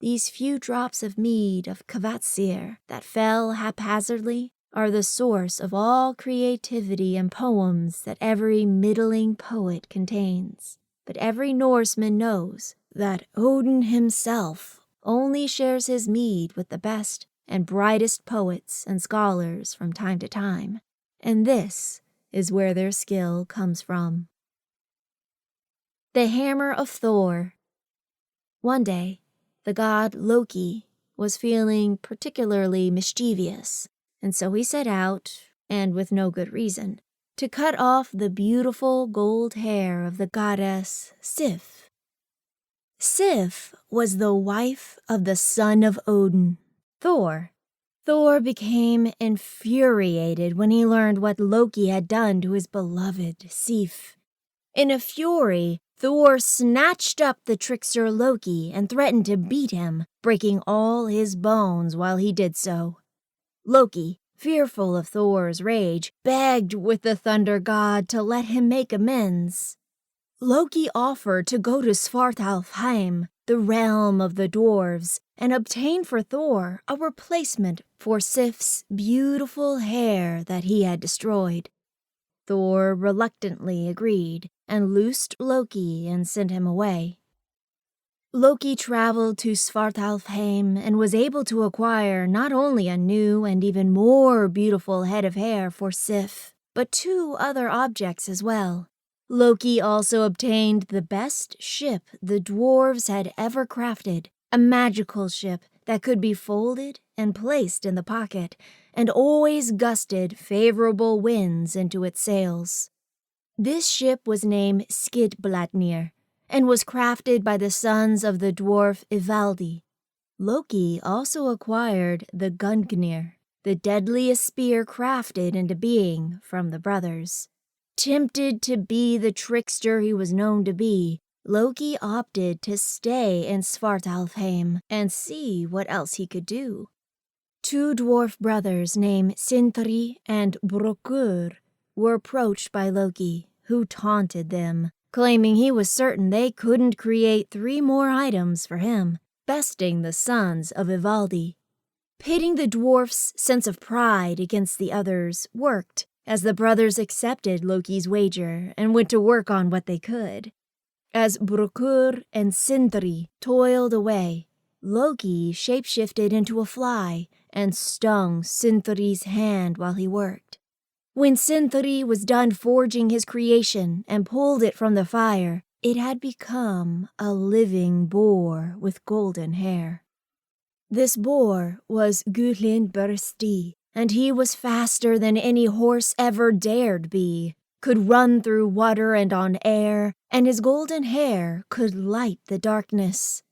Speaker 1: These few drops of mead of Kvasir that fell haphazardly are the source of all creativity and poems that every middling poet contains. But every Norseman knows that Odin himself only shares his mead with the best and brightest poets and scholars from time to time, and this is where their skill comes from. The Hammer of Thor. One day, the god Loki was feeling particularly mischievous, and so he set out, and with no good reason, to cut off the beautiful gold hair of the goddess Sif. Sif was the wife of the son of Odin, Thor. Thor became infuriated when he learned what Loki had done to his beloved Sif. In a fury, Thor snatched up the trickster Loki and threatened to beat him, breaking all his bones while he did so. Loki, fearful of Thor's rage, begged with the thunder god to let him make amends. Loki offered to go to Svartalfheim, the realm of the dwarves, and obtain for Thor a replacement for Sif's beautiful hair that he had destroyed. Thor reluctantly agreed and loosed Loki and sent him away. Loki traveled to Svartalfheim and was able to acquire not only a new and even more beautiful head of hair for Sif, but 2 other objects as well. Loki also obtained the best ship the dwarves had ever crafted, a magical ship that could be folded and placed in the pocket, and always gusted favorable winds into its sails. This ship was named Skidbladnir, and was crafted by the sons of the dwarf Ivaldi. Loki also acquired the Gungnir, the deadliest spear crafted into being from the brothers. Tempted to be the trickster he was known to be, Loki opted to stay in Svartalfheim and see what else he could do. 2 dwarf brothers named Sindri and Brokur were approached by Loki, who taunted them, claiming he was certain they couldn't create 3 more items for him, besting the sons of Ivaldi. Pitting the dwarfs' sense of pride against the others worked, as the brothers accepted Loki's wager and went to work on what they could. As Brokur and Sindri toiled away, Loki shapeshifted into a fly and stung Sindri's hand while he worked. When Sindri was done forging his creation and pulled it from the fire, it had become a living boar with golden hair. This boar was Gulin Bursti, and he was faster than any horse ever dared be, could run through water and on air, and his golden hair could light the darkness.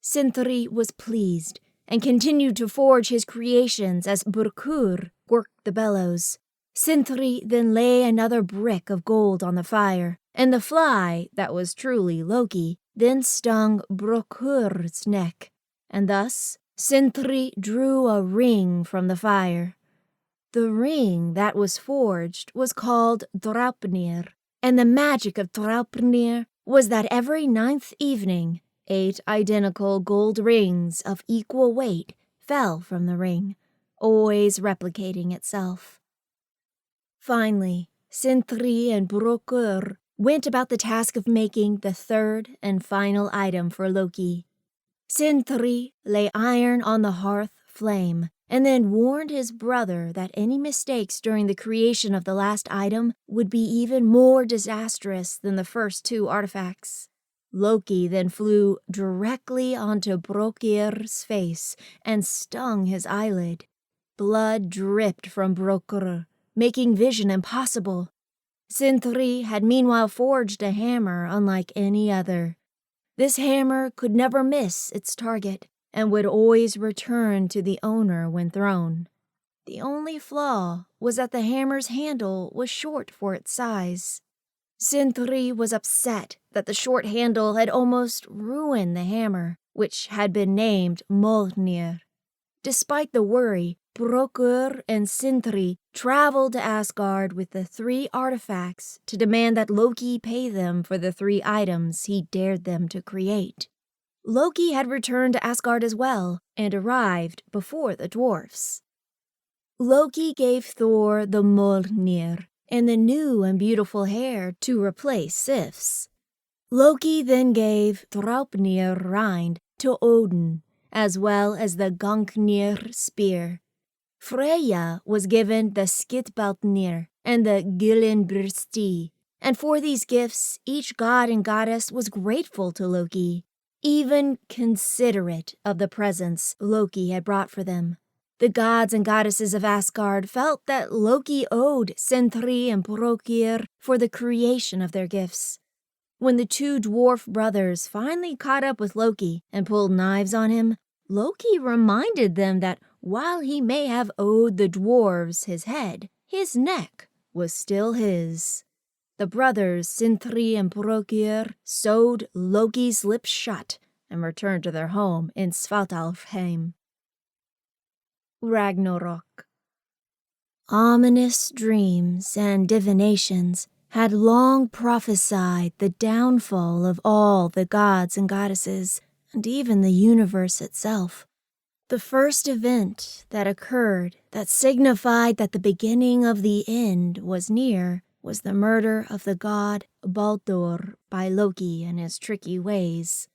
Speaker 1: Sindri was pleased and continued to forge his creations as Burkur worked the bellows. Sindri then lay another brick of gold on the fire, and the fly, that was truly Loki, then stung Brokur's neck, and thus Sindri drew a ring from the fire. The ring that was forged was called Draupnir, and the magic of Draupnir was that every 9th evening, 8 identical gold rings of equal weight fell from the ring, always replicating itself. Finally, Sindri and Brokur went about the task of making the 3rd and final item for Loki. Sindri lay iron on the hearth flame and then warned his brother that any mistakes during the creation of the last item would be even more disastrous than the first two artifacts. Loki then flew directly onto Brokir's face and stung his eyelid. Blood dripped from Brokir, making vision impossible. Sindri had meanwhile forged a hammer unlike any other. This hammer could never miss its target and would always return to the owner when thrown. The only flaw was that the hammer's handle was short for its size. Sindri was upset that the short handle had almost ruined the hammer, which had been named Mjolnir. Despite the worry, Brokir and Sindri traveled to Asgard with the 3 artifacts to demand that Loki pay them for the 3 items he dared them to create. Loki had returned to Asgard as well and arrived before the dwarfs. Loki gave Thor the Mjolnir and the new and beautiful hair to replace Sif's. Loki then gave Draupnir rind to Odin, as well as the Gungnir spear. Freyja was given the Skidbladnir and the Gyllenbrsti, and for these gifts each god and goddess was grateful to Loki, even considerate of the presents Loki had brought for them. The gods and goddesses of Asgard felt that Loki owed Sindri and Brokir for the creation of their gifts. When the 2 dwarf brothers finally caught up with Loki and pulled knives on him, Loki reminded them that while he may have owed the dwarves his head, his neck was still his. The brothers Sindri and Brokir sewed Loki's lips shut and returned to their home in Svartalfheim. Ragnarok. Ominous dreams and divinations had long prophesied the downfall of all the gods and goddesses, and even the universe itself. The first event that occurred that signified that the beginning of the end was near was the murder of the god Baldur by Loki and his tricky ways.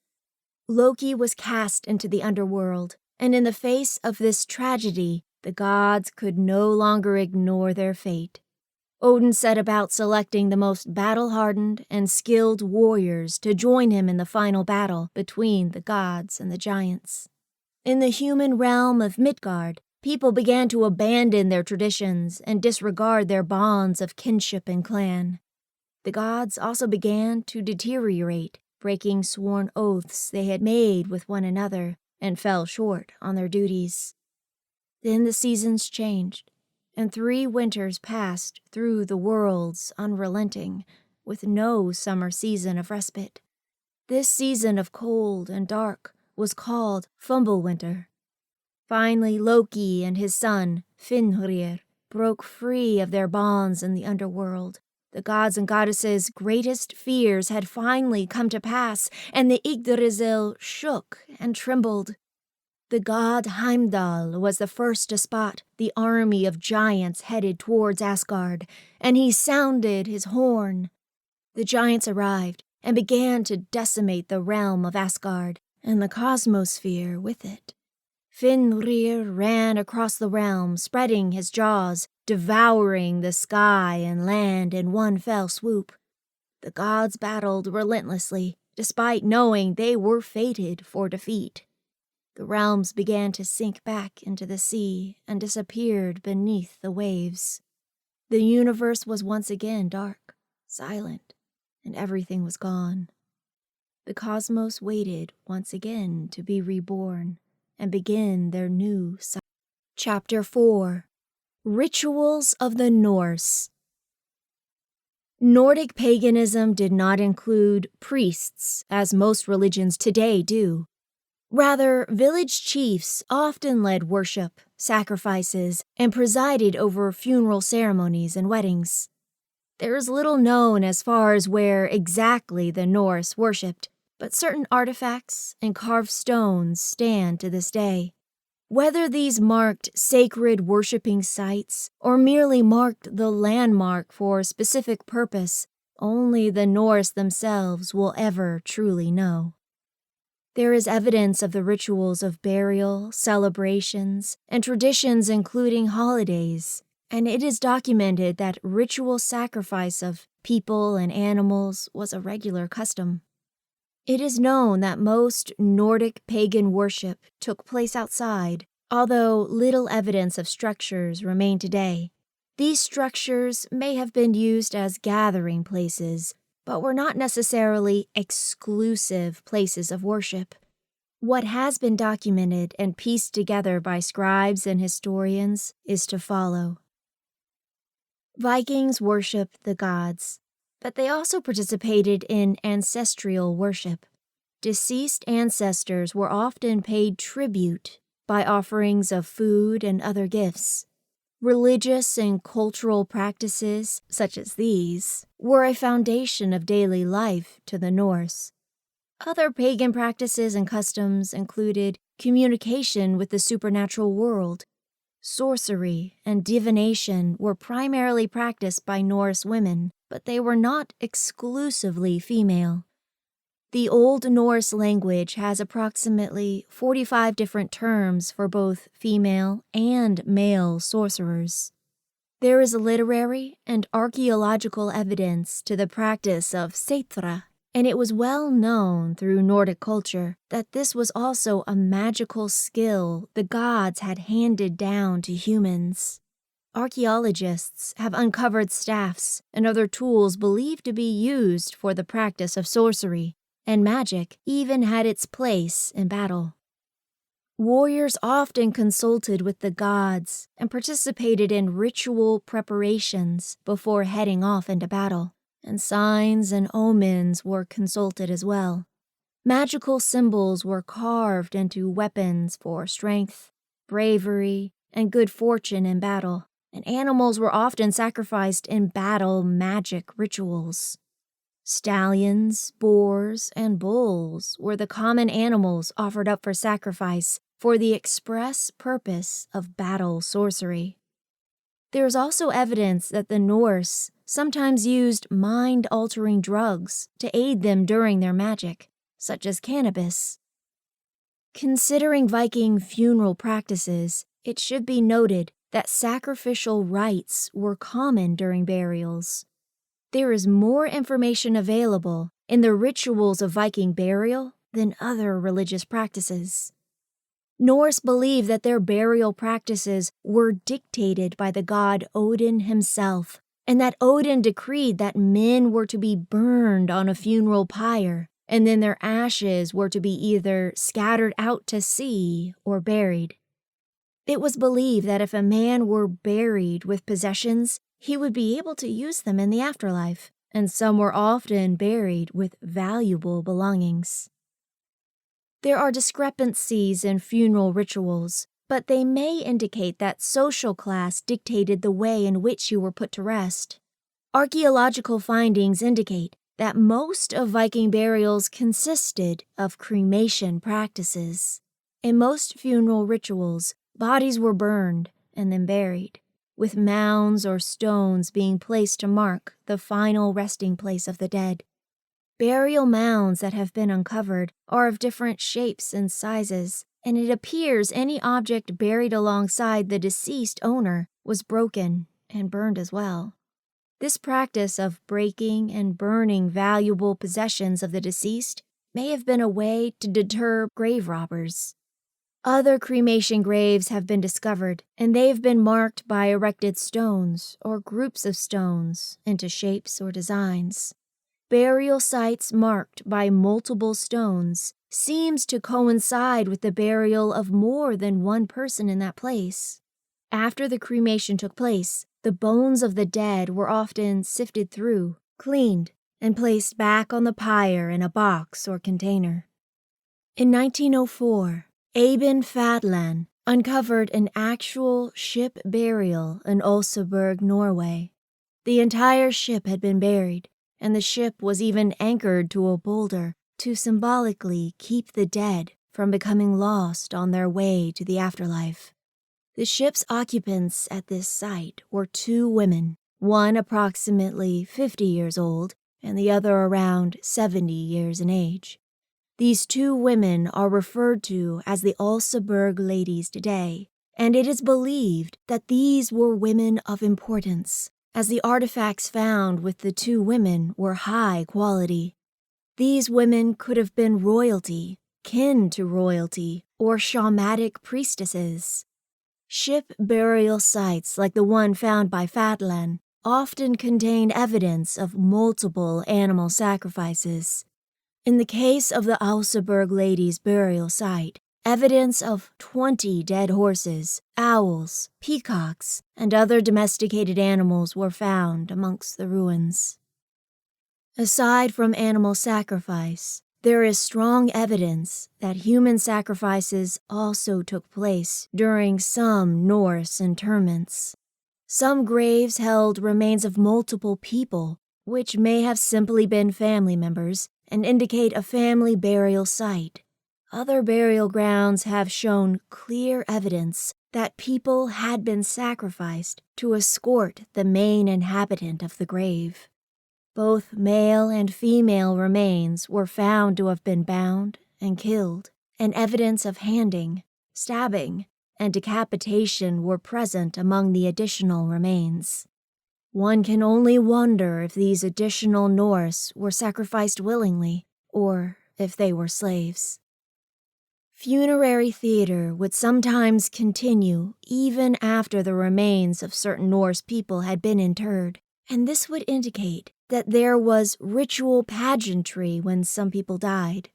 Speaker 1: Loki was cast into the underworld, and in the face of this tragedy, the gods could no longer ignore their fate. Odin set about selecting the most battle-hardened and skilled warriors to join him in the final battle between the gods and the giants. In the human realm of Midgard, people began to abandon their traditions and disregard their bonds of kinship and clan. The gods also began to deteriorate, breaking sworn oaths they had made with one another, and fell short on their duties. Then the seasons changed, and 3 winters passed through the worlds unrelenting, with no summer season of respite. This season of cold and dark was called Fimbulwinter. Finally, Loki and his son, Fenrir, broke free of their bonds in the underworld. The gods and goddesses' greatest fears had finally come to pass, and the Yggdrasil shook and trembled. The god Heimdall was the first to spot the army of giants headed towards Asgard, and he sounded his horn. The giants arrived and began to decimate the realm of Asgard, and the cosmosphere with it. Fenrir ran across the realm, spreading his jaws, devouring the sky and land in one fell swoop. The gods battled relentlessly, despite knowing they were fated for defeat. The realms began to sink back into the sea and disappeared beneath the waves. The universe was once again dark, silent, and everything was gone. The cosmos waited once again to be reborn and begin their new cycle. Chapter 4. Rituals of the Norse. Nordic paganism did not include priests, as most religions today do. Rather, village chiefs often led worship, sacrifices, and presided over funeral ceremonies and weddings. There is little known as far as where exactly the Norse worshipped, but certain artifacts and carved stones stand to this day. Whether these marked sacred worshiping sites or merely marked the landmark for a specific purpose, only the Norse themselves will ever truly know. There is evidence of the rituals of burial, celebrations, and traditions including holidays, and it is documented that ritual sacrifice of people and animals was a regular custom. It is known that most Nordic pagan worship took place outside, although little evidence of structures remain today. These structures may have been used as gathering places, but were not necessarily exclusive places of worship. What has been documented and pieced together by scribes and historians is to follow. Vikings worshipped the gods, but they also participated in ancestral worship. Deceased ancestors were often paid tribute by offerings of food and other gifts. Religious and cultural practices, such as these, were a foundation of daily life to the Norse. Other pagan practices and customs included communication with the supernatural world. Sorcery and divination were primarily practiced by Norse women, but they were not exclusively female. The Old Norse language has approximately 45 different terms for both female and male sorcerers. There is literary and archaeological evidence to the practice of seitra, and it was well known through Nordic culture that this was also a magical skill the gods had handed down to humans. Archaeologists have uncovered staffs and other tools believed to be used for the practice of sorcery, and magic even had its place in battle. Warriors often consulted with the gods and participated in ritual preparations before heading off into battle, and signs and omens were consulted as well. Magical symbols were carved into weapons for strength, bravery, and good fortune in battle, and animals were often sacrificed in battle magic rituals. Stallions, boars, and bulls were the common animals offered up for sacrifice for the express purpose of battle sorcery. There is also evidence that the Norse sometimes used mind-altering drugs to aid them during their magic, such as cannabis. Considering Viking funeral practices, it should be noted that sacrificial rites were common during burials. There is more information available in the rituals of Viking burial than other religious practices. Norse believed that their burial practices were dictated by the god Odin himself, and that Odin decreed that men were to be burned on a funeral pyre, and then their ashes were to be either scattered out to sea or buried. It was believed that if a man were buried with possessions, he would be able to use them in the afterlife, and some were often buried with valuable belongings. There are discrepancies in funeral rituals, but they may indicate that social class dictated the way in which you were put to rest. Archaeological findings indicate that most of Viking burials consisted of cremation practices. In most funeral rituals, bodies were burned and then buried, with mounds or stones being placed to mark the final resting place of the dead. Burial mounds that have been uncovered are of different shapes and sizes, and it appears any object buried alongside the deceased owner was broken and burned as well. This practice of breaking and burning valuable possessions of the deceased may have been a way to deter grave robbers. Other cremation graves have been discovered, and they have been marked by erected stones or groups of stones into shapes or designs. Burial sites marked by multiple stones seems to coincide with the burial of more than one person in that place. After the cremation took place, the bones of the dead were often sifted through, cleaned, and placed back on the pyre in a box or container. In 1904, Aben Fadlan uncovered an actual ship burial in Oseberg, Norway. The entire ship had been buried, and the ship was even anchored to a boulder to symbolically keep the dead from becoming lost on their way to the afterlife. The ship's occupants at this site were two women, one approximately 50 years old and the other around 70 years in age. These two women are referred to as the Alsaberg ladies today, and it is believed that these were women of importance, as the artifacts found with the two women were high quality. These women could have been royalty, kin to royalty, or shamanic priestesses. Ship burial sites like the one found by Fatland often contain evidence of multiple animal sacrifices. In the case of the Alsaberg ladies' burial site, evidence of 20 dead horses, owls, peacocks, and other domesticated animals were found amongst the ruins. Aside from animal sacrifice, there is strong evidence that human sacrifices also took place during some Norse interments. Some graves held remains of multiple people, which may have simply been family members and indicate a family burial site. Other burial grounds have shown clear evidence that people had been sacrificed to escort the main inhabitant of the grave. Both male and female remains were found to have been bound and killed, and evidence of handing, stabbing, and decapitation were present among the additional remains. One can only wonder if these additional Norse were sacrificed willingly, or if they were slaves. Funerary theater would sometimes continue even after the remains of certain Norse people had been interred, and this would indicate that there was ritual pageantry when some people died.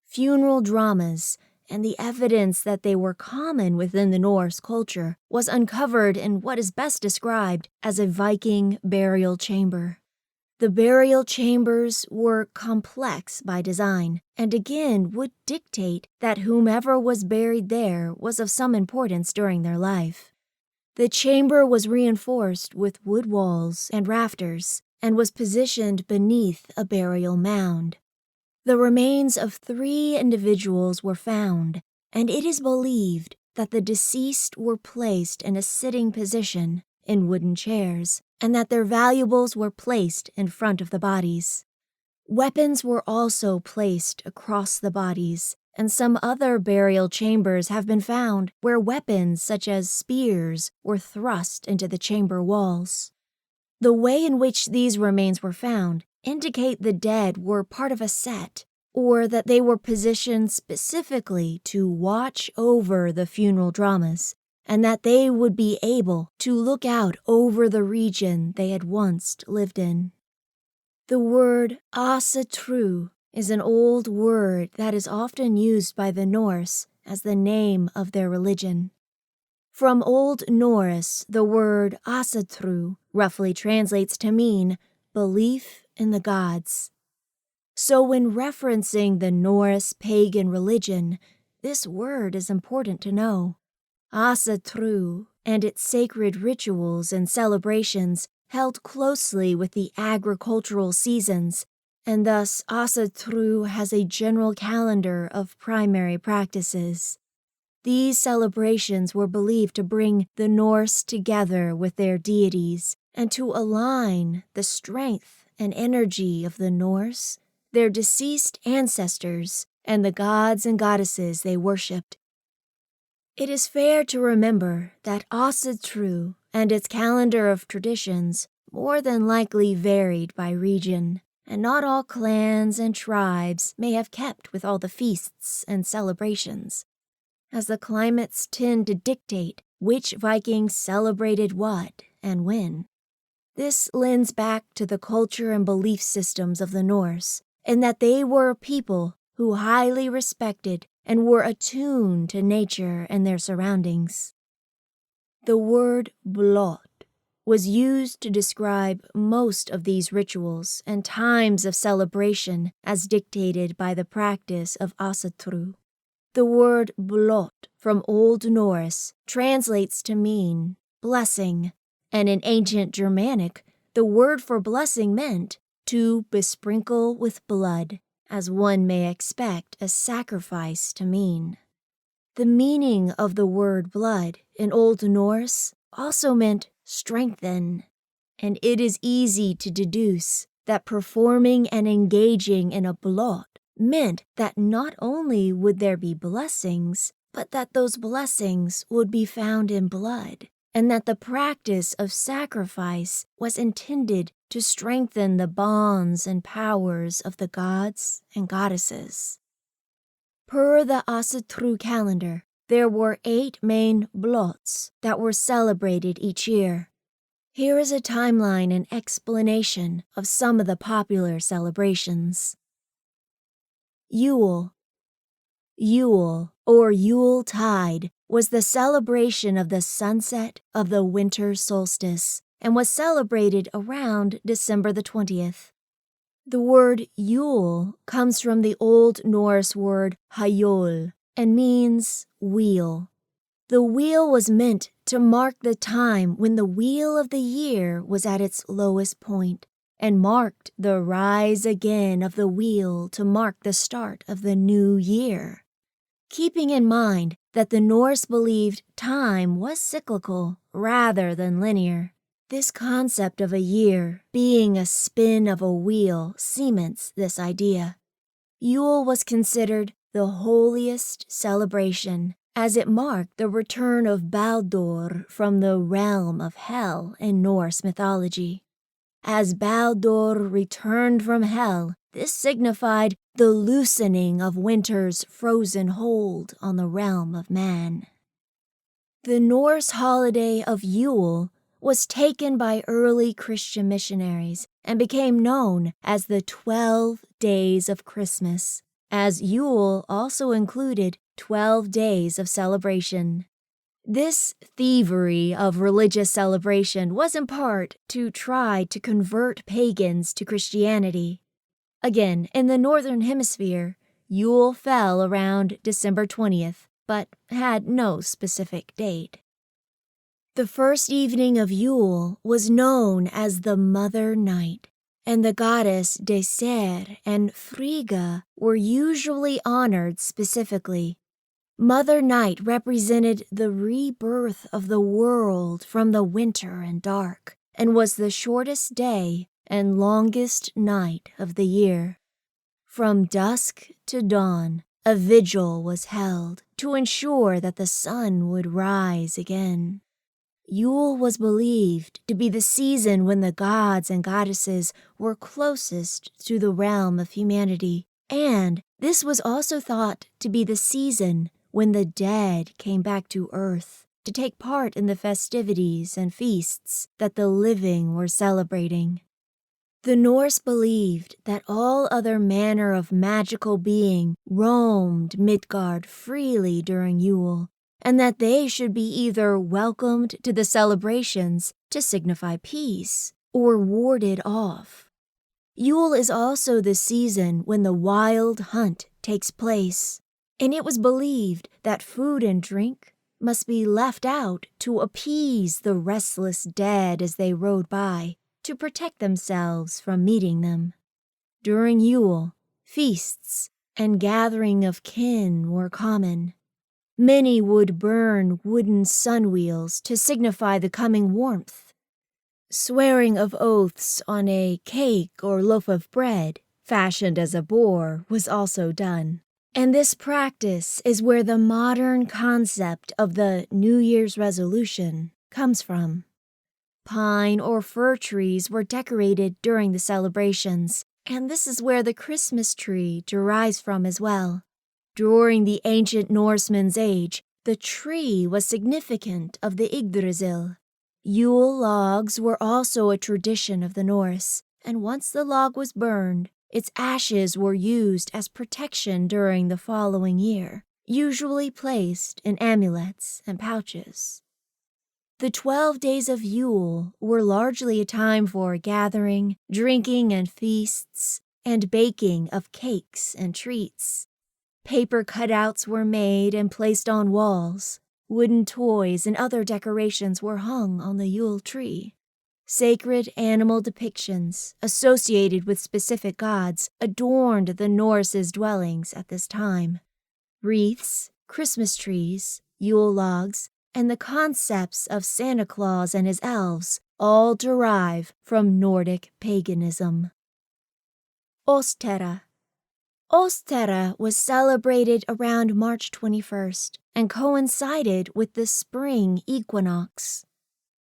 Speaker 1: Funeral dramas and the evidence that they were common within the Norse culture was uncovered in what is best described as a Viking burial chamber. The burial chambers were complex by design, and again would dictate that whomever was buried there was of some importance during their life. The chamber was reinforced with wood walls and rafters, and was positioned beneath a burial mound. The remains of 3 individuals were found, and it is believed that the deceased were placed in a sitting position in wooden chairs, and that their valuables were placed in front of the bodies. Weapons were also placed across the bodies, and some other burial chambers have been found where weapons such as spears were thrust into the chamber walls. The way in which these remains were found indicate the dead were part of a set, or that they were positioned specifically to watch over the funeral dramas, and that they would be able to look out over the region they had once lived in. The word asatru is an old word that is often used by the Norse as the name of their religion. From Old Norse, the word asatru roughly translates to mean belief in the gods. So when referencing the Norse pagan religion, this word is important to know. Asatru and its sacred rituals and celebrations held closely with the agricultural seasons, and thus Asatru has a general calendar of primary practices. These celebrations were believed to bring the Norse together with their deities and to align the strength and energy of the Norse, their deceased ancestors, and the gods and goddesses they worshipped. It is fair to remember that Asatru and its calendar of traditions more than likely varied by region, and not all clans and tribes may have kept with all the feasts and celebrations, as the climates tend to dictate which Vikings celebrated what and when. This lends back to the culture and belief systems of the Norse, in that they were a people who highly respected and were attuned to nature and their surroundings. The word blot was used to describe most of these rituals and times of celebration as dictated by the practice of Asatru. The word blot from Old Norse translates to mean blessing, and in ancient Germanic, the word for blessing meant to besprinkle with blood, as one may expect a sacrifice to mean. The meaning of the word blood in Old Norse also meant strengthen, and it is easy to deduce that performing and engaging in a blot meant that not only would there be blessings, but that those blessings would be found in blood, and that the practice of sacrifice was intended to strengthen the bonds and powers of the gods and goddesses. Per the Asatru calendar, there were 8 main blots that were celebrated each year. Here is a timeline and explanation of some of the popular celebrations. Yule. Yule, or Yule Tide, was the celebration of the sunset of the winter solstice and was celebrated around December the 20th. The word Yule comes from the Old Norse word Hjol and means wheel. The wheel was meant to mark the time when the wheel of the year was at its lowest point, and marked the rise again of the wheel to mark the start of the new year. Keeping in mind that the Norse believed time was cyclical rather than linear, this concept of a year being a spin of a wheel cements this idea. Yule was considered the holiest celebration, as it marked the return of Baldur from the realm of Hel in Norse mythology. As Baldur returned from Hel, this signified the loosening of winter's frozen hold on the realm of man. The Norse holiday of Yule was taken by early Christian missionaries and became known as the 12 Days of Christmas, as Yule also included 12 days of celebration. This thievery of religious celebration was in part to try to convert pagans to Christianity. Again, in the Northern Hemisphere, Yule fell around December 20th, but had no specific date. The first evening of Yule was known as the Mother Night, and the goddess Deser and Frigga were usually honored specifically. Mother Night represented the rebirth of the world from the winter and dark, and was the shortest day and longest night of the year. From dusk to dawn, a vigil was held to ensure that the sun would rise again. Yule was believed to be the season when the gods and goddesses were closest to the realm of humanity, and this was also thought to be the season when the dead came back to earth to take part in the festivities and feasts that the living were celebrating. The Norse believed that all other manner of magical being roamed Midgard freely during Yule, and that they should be either welcomed to the celebrations to signify peace or warded off. Yule is also the season when the wild hunt takes place, and it was believed that food and drink must be left out to appease the restless dead as they rode by, to protect themselves from meeting them. During Yule, feasts and gathering of kin were common. Many would burn wooden sun wheels to signify the coming warmth. Swearing of oaths on a cake or loaf of bread, fashioned as a boar, was also done. And this practice is where the modern concept of the New Year's resolution comes from. Pine or fir trees were decorated during the celebrations, and this is where the Christmas tree derives from as well. During the ancient Norsemen's age, the tree was significant of the Yggdrasil. Yule logs were also a tradition of the Norse, and once the log was burned, its ashes were used as protection during the following year, usually placed in amulets and pouches. The 12 days of Yule were largely a time for gathering, drinking and feasts, and baking of cakes and treats. Paper cutouts were made and placed on walls. Wooden toys and other decorations were hung on the Yule tree. Sacred animal depictions associated with specific gods adorned the Norse's dwellings at this time. Wreaths, Christmas trees, Yule logs, and the concepts of Santa Claus and his elves all derive from Nordic paganism. Ostera. Ostera was celebrated around March 21st and coincided with the spring equinox.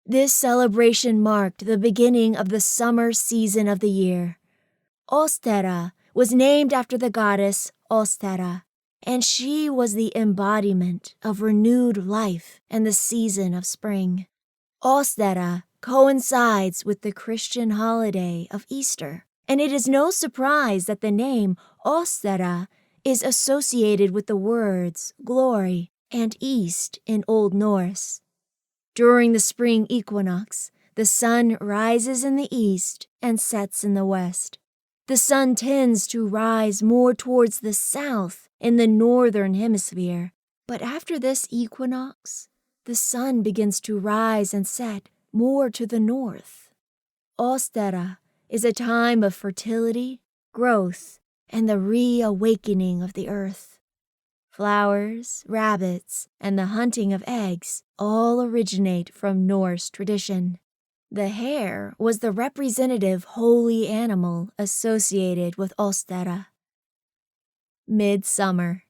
Speaker 1: This celebration marked the beginning of the summer season of the year. Ostera was named after the goddess Ostera, and she was the embodiment of renewed life and the season of spring. Ostera coincides with the Christian holiday of Easter, and it is no surprise that the name Ostera is associated with the words glory and east in Old Norse. During the spring equinox, the sun rises in the east and sets in the west. The sun tends to rise more towards the south in the northern hemisphere, but after this equinox, the sun begins to rise and set more to the north. Ostera is a time of fertility, growth, and the reawakening of the earth. Flowers, rabbits, and the hunting of eggs all originate from Norse tradition. The hare was the representative holy animal associated with Ostera. Midsummer.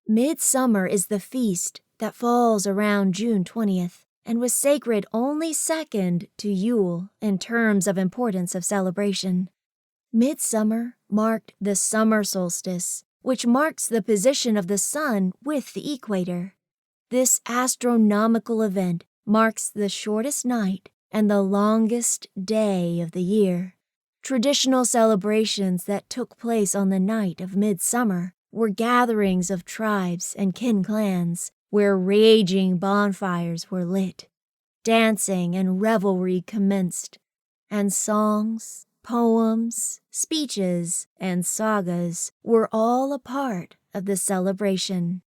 Speaker 1: Midsummer is the feast that falls around June 20th and was sacred only second to Yule in terms of importance of celebration. Midsummer marked the summer solstice, which marks the position of the sun with the equator. This astronomical event marks the shortest night and the longest day of the year. Traditional celebrations that took place on the night of midsummer were gatherings of tribes and kin clans where raging bonfires were lit. Dancing and revelry commenced, and songs, poems, speeches, and sagas were all a part of the celebration.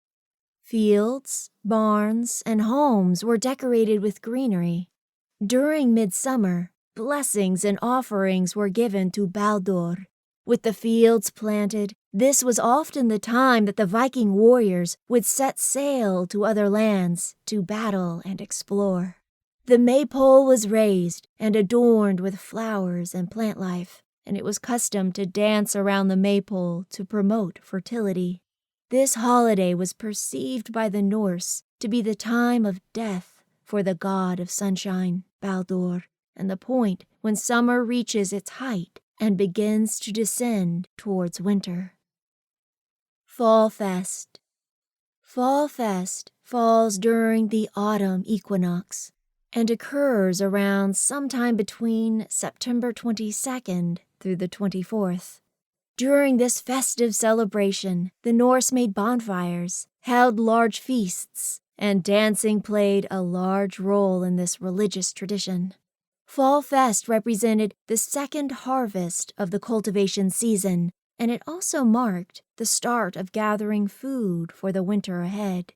Speaker 1: Fields, barns, and homes were decorated with greenery. During midsummer, blessings and offerings were given to Baldur. With the fields planted, this was often the time that the Viking warriors would set sail to other lands to battle and explore. The maypole was raised and adorned with flowers and plant life, and it was custom to dance around the maypole to promote fertility. This holiday was perceived by the Norse to be the time of death for the god of sunshine, Baldur, and the point when summer reaches its height and begins to descend towards winter. Fall Fest. Fall Fest falls during the autumn equinox and occurs around sometime between September 22nd through the 24th. During this festive celebration, the Norse made bonfires, held large feasts, and dancing played a large role in this religious tradition. Fall Fest represented the second harvest of the cultivation season, and it also marked the start of gathering food for the winter ahead.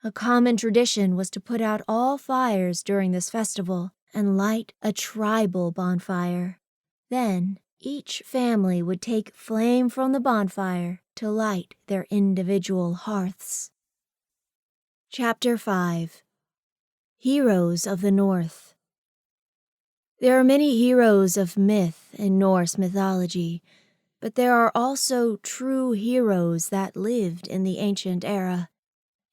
Speaker 1: A common tradition was to put out all fires during this festival and light a tribal bonfire. Then, each family would take flame from the bonfire to light their individual hearths. Chapter 5. Heroes of the North. There are many heroes of myth in Norse mythology, but there are also true heroes that lived in the ancient era.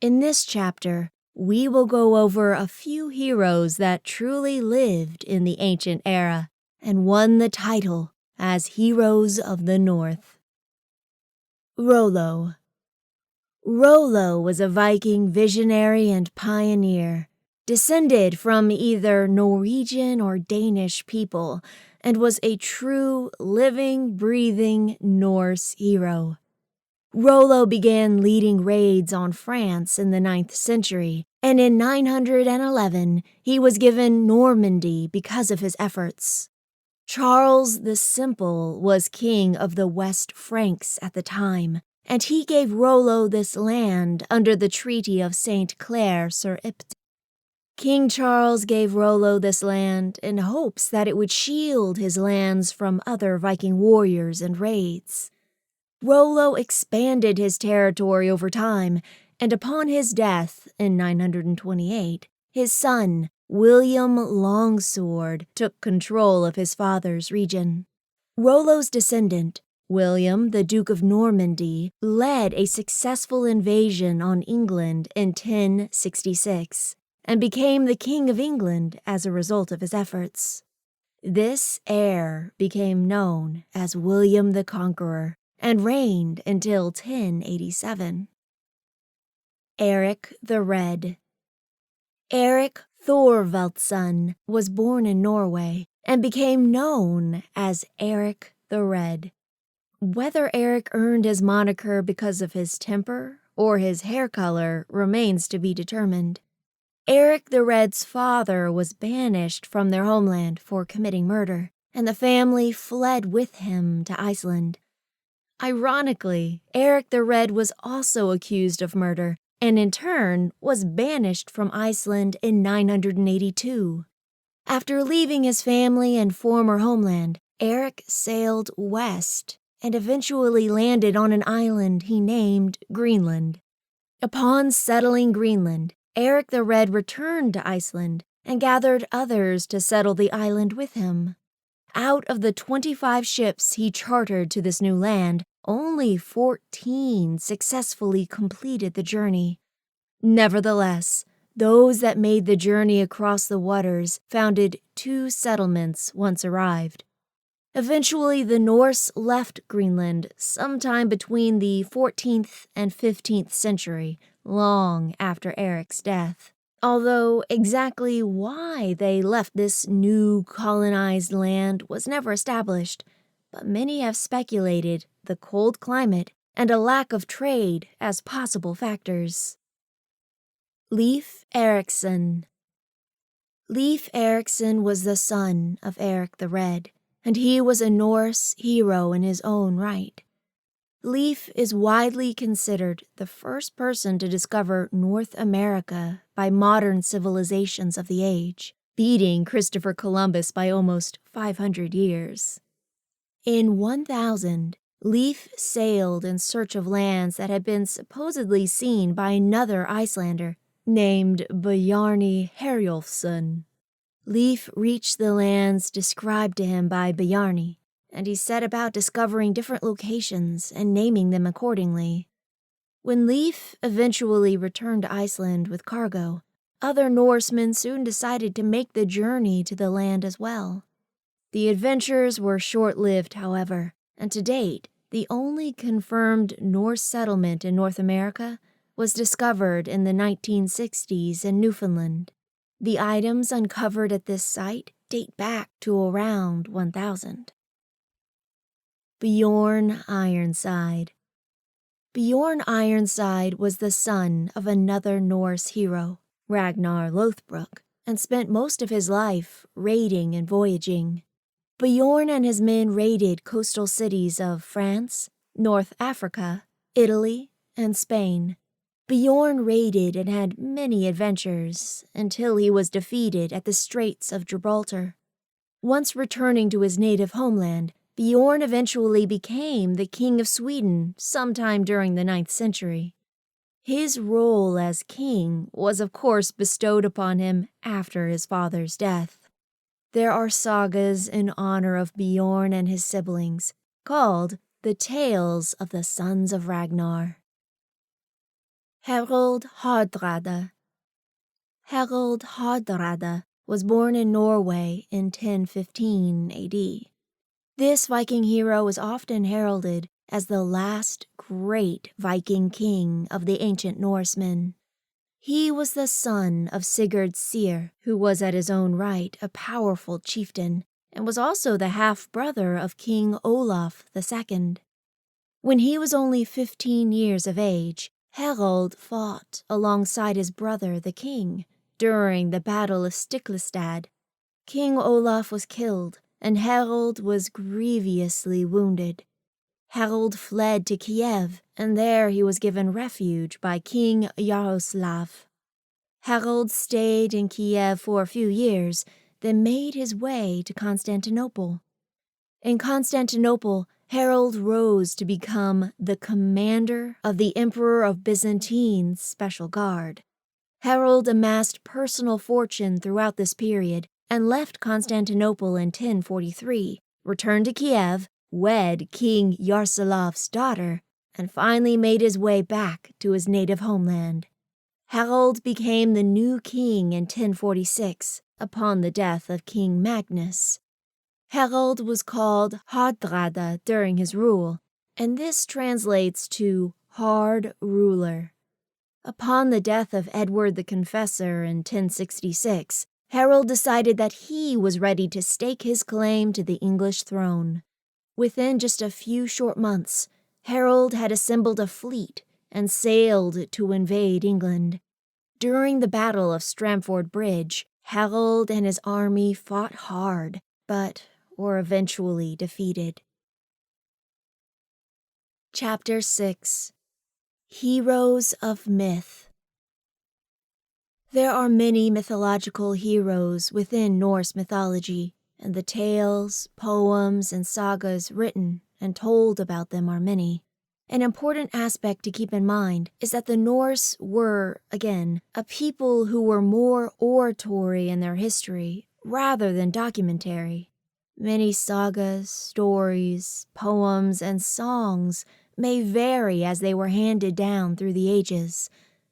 Speaker 1: In this chapter, we will go over a few heroes that truly lived in the ancient era and won the title as Heroes of the North. Rollo. Rollo was a Viking visionary and pioneer, descended from either Norwegian or Danish people, and was a true, living, breathing Norse hero. Rollo began leading raids on France in the 9th century, and in 911 he was given Normandy because of his efforts. Charles the Simple was king of the West Franks at the time, and he gave Rollo this land under the Treaty of St. Clair sur Ypres. King Charles gave Rollo this land in hopes that it would shield his lands from other Viking warriors and raids. Rollo expanded his territory over time, and upon his death in 928, his son, William Longsword, took control of his father's region. Rollo's descendant, William, the Duke of Normandy, led a successful invasion on England in 1066 and became the King of England as a result of his efforts. This heir became known as William the Conqueror and reigned until 1087. Eric the Red. Eric Thorvaldsson was born in Norway and became known as Eric the Red. Whether Eric earned his moniker because of his temper or his hair color remains to be determined. Eric the Red's father was banished from their homeland for committing murder, and the family fled with him to Iceland. Ironically, Eric the Red was also accused of murder, and in turn was banished from Iceland in 982. After leaving his family and former homeland, Eric sailed west and eventually landed on an island he named Greenland. Upon settling Greenland, Eric the Red returned to Iceland and gathered others to settle the island with him. Out of the 25 ships he chartered to this new land, only 14 successfully completed the journey. Nevertheless, those that made the journey across the waters founded 2 settlements once arrived. Eventually, the Norse left Greenland sometime between the 14th and 15th century, long after Eric's death. Although exactly why they left this new colonized land was never established, but many have speculated the cold climate and a lack of trade as possible factors. Leif Erikson. Leif Erikson was the son of Eric the Red, and he was a Norse hero in his own right. Leif is widely considered the first person to discover North America by modern civilizations of the age, beating Christopher Columbus by almost 500 years. In 1000, Leif sailed in search of lands that had been supposedly seen by another Icelander named Bjarni Herjolfsson. Leif reached the lands described to him by Bjarni, and he set about discovering different locations and naming them accordingly. When Leif eventually returned to Iceland with cargo, other Norsemen soon decided to make the journey to the land as well. The adventures were short-lived, however, and to date, the only confirmed Norse settlement in North America was discovered in the 1960s in Newfoundland. The items uncovered at this site date back to around 1000. Bjorn Ironside. Bjorn Ironside was the son of another Norse hero, Ragnar Lothbrok, and spent most of his life raiding and voyaging. Bjorn and his men raided coastal cities of France, North Africa, Italy, and Spain. Bjorn raided and had many adventures until he was defeated at the Straits of Gibraltar. Once returning to his native homeland, Bjorn eventually became the King of Sweden sometime during the 9th century. His role as king was of course bestowed upon him after his father's death. There are sagas in honor of Bjorn and his siblings, called the Tales of the Sons of Ragnar. Harald Hardrade. Harald Hardrade was born in Norway in 1015 AD. This Viking hero is often heralded as the last great Viking king of the ancient Norsemen. He was the son of Sigurd Syr, who was at his own right a powerful chieftain, and was also the half-brother of King Olaf II. When he was only 15 years of age, Harald fought alongside his brother the king during the Battle of Stiklestad. King Olaf was killed, and Harald was grievously wounded. Harald fled to Kiev, and there he was given refuge by King Yaroslav. Harald stayed in Kiev for a few years, then made his way to Constantinople. In Constantinople, Harald rose to become the commander of the Emperor of Byzantine's Special Guard. Harald amassed personal fortune throughout this period and left Constantinople in 1043, returned to Kiev, wed King Yaroslav's daughter, and finally made his way back to his native homeland. Harold became the new king in 1046 upon the death of King Magnus. Harold was called Hardrada during his rule, and this translates to hard ruler. Upon the death of Edward the Confessor in 1066, Harold decided that he was ready to stake his claim to the English throne. Within just a few short months, Harold had assembled a fleet and sailed to invade England. During the Battle of Stamford Bridge, Harold and his army fought hard, but were eventually defeated. Chapter 6. Heroes of Myth. There are many mythological heroes within Norse mythology, and the tales, poems, and sagas written and told about them are many. An important aspect to keep in mind is that the Norse were, again, a people who were more oratory in their history rather than documentary. Many sagas, stories, poems, and songs may vary as they were handed down through the ages,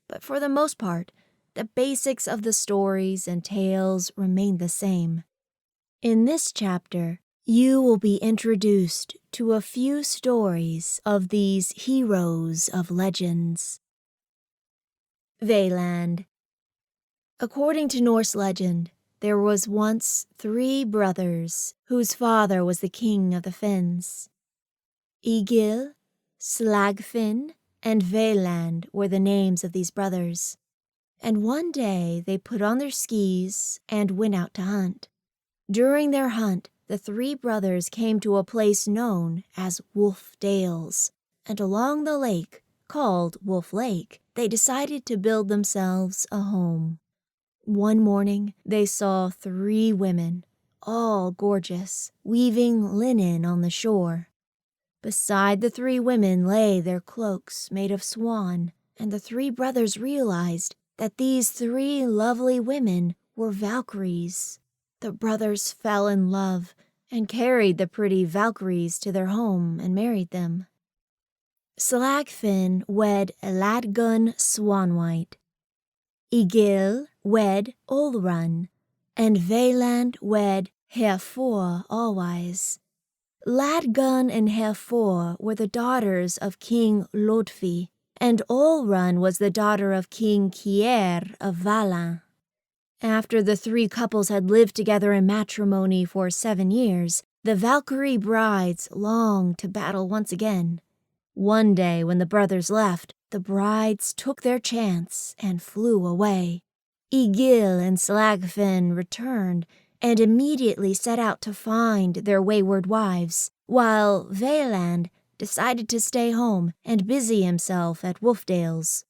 Speaker 1: but for the most part, the basics of the stories and tales remain the same. In this chapter, you will be introduced to a few stories of these heroes of legends. Valand. According to Norse legend, there was once 3 brothers whose father was the king of the Finns. Egil, Slagfinn, and Valand were the names of these brothers. And one day they put on their skis and went out to hunt. During their hunt, the 3 brothers came to a place known as Wolf Dales, and along the lake, called Wolf Lake, they decided to build themselves a home. One morning, they saw 3 women, all gorgeous, weaving linen on the shore. Beside the 3 women lay their cloaks made of swan, and the 3 brothers realized that these 3 lovely women were Valkyries. The brothers fell in love and carried the pretty Valkyries to their home and married them. Slagfinn wed Ladgun Swanwhite. Egil wed Olrun, and Valand wed Herfor Allwise. Ladgun and Herfor were the daughters of King Lodfi, and Olrun was the daughter of King Kier of Valin. After the 3 couples had lived together in matrimony for 7 years, the Valkyrie brides longed to battle once again. One day when the brothers left, the brides took their chance and flew away. Egil and Slagfinn returned and immediately set out to find their wayward wives, while Valand decided to stay home and busy himself at Wolfdales.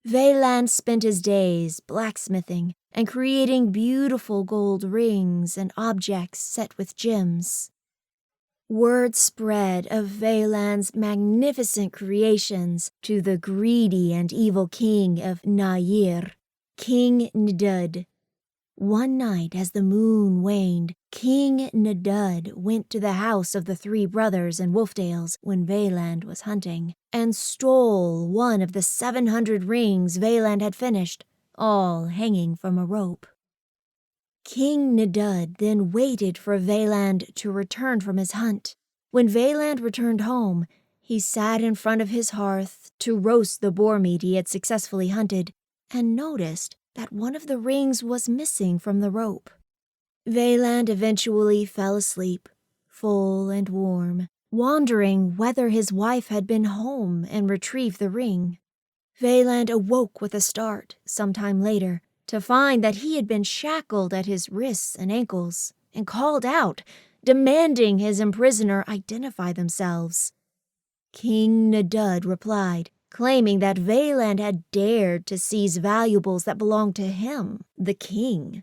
Speaker 1: Valand spent his days blacksmithing and creating beautiful gold rings and objects set with gems. Word spread of Valand's magnificent creations to the greedy and evil king of Nair, King Ndud. One night as the moon waned, King Ndud went to the house of the 3 brothers in Wolfdales when Valand was hunting, and stole one of the 700 rings Valand had finished, all hanging from a rope. King Ndud then waited for Valand to return from his hunt. When Valand returned home, he sat in front of his hearth to roast the boar meat he had successfully hunted, and noticed that one of the rings was missing from the rope. Valand eventually fell asleep, full and warm, wondering whether his wife had been home and retrieved the ring. Valand awoke with a start some time later to find that he had been shackled at his wrists and ankles and called out, demanding his imprisoner identify themselves. King Ndud replied, claiming that Valand had dared to seize valuables that belonged to him, the king.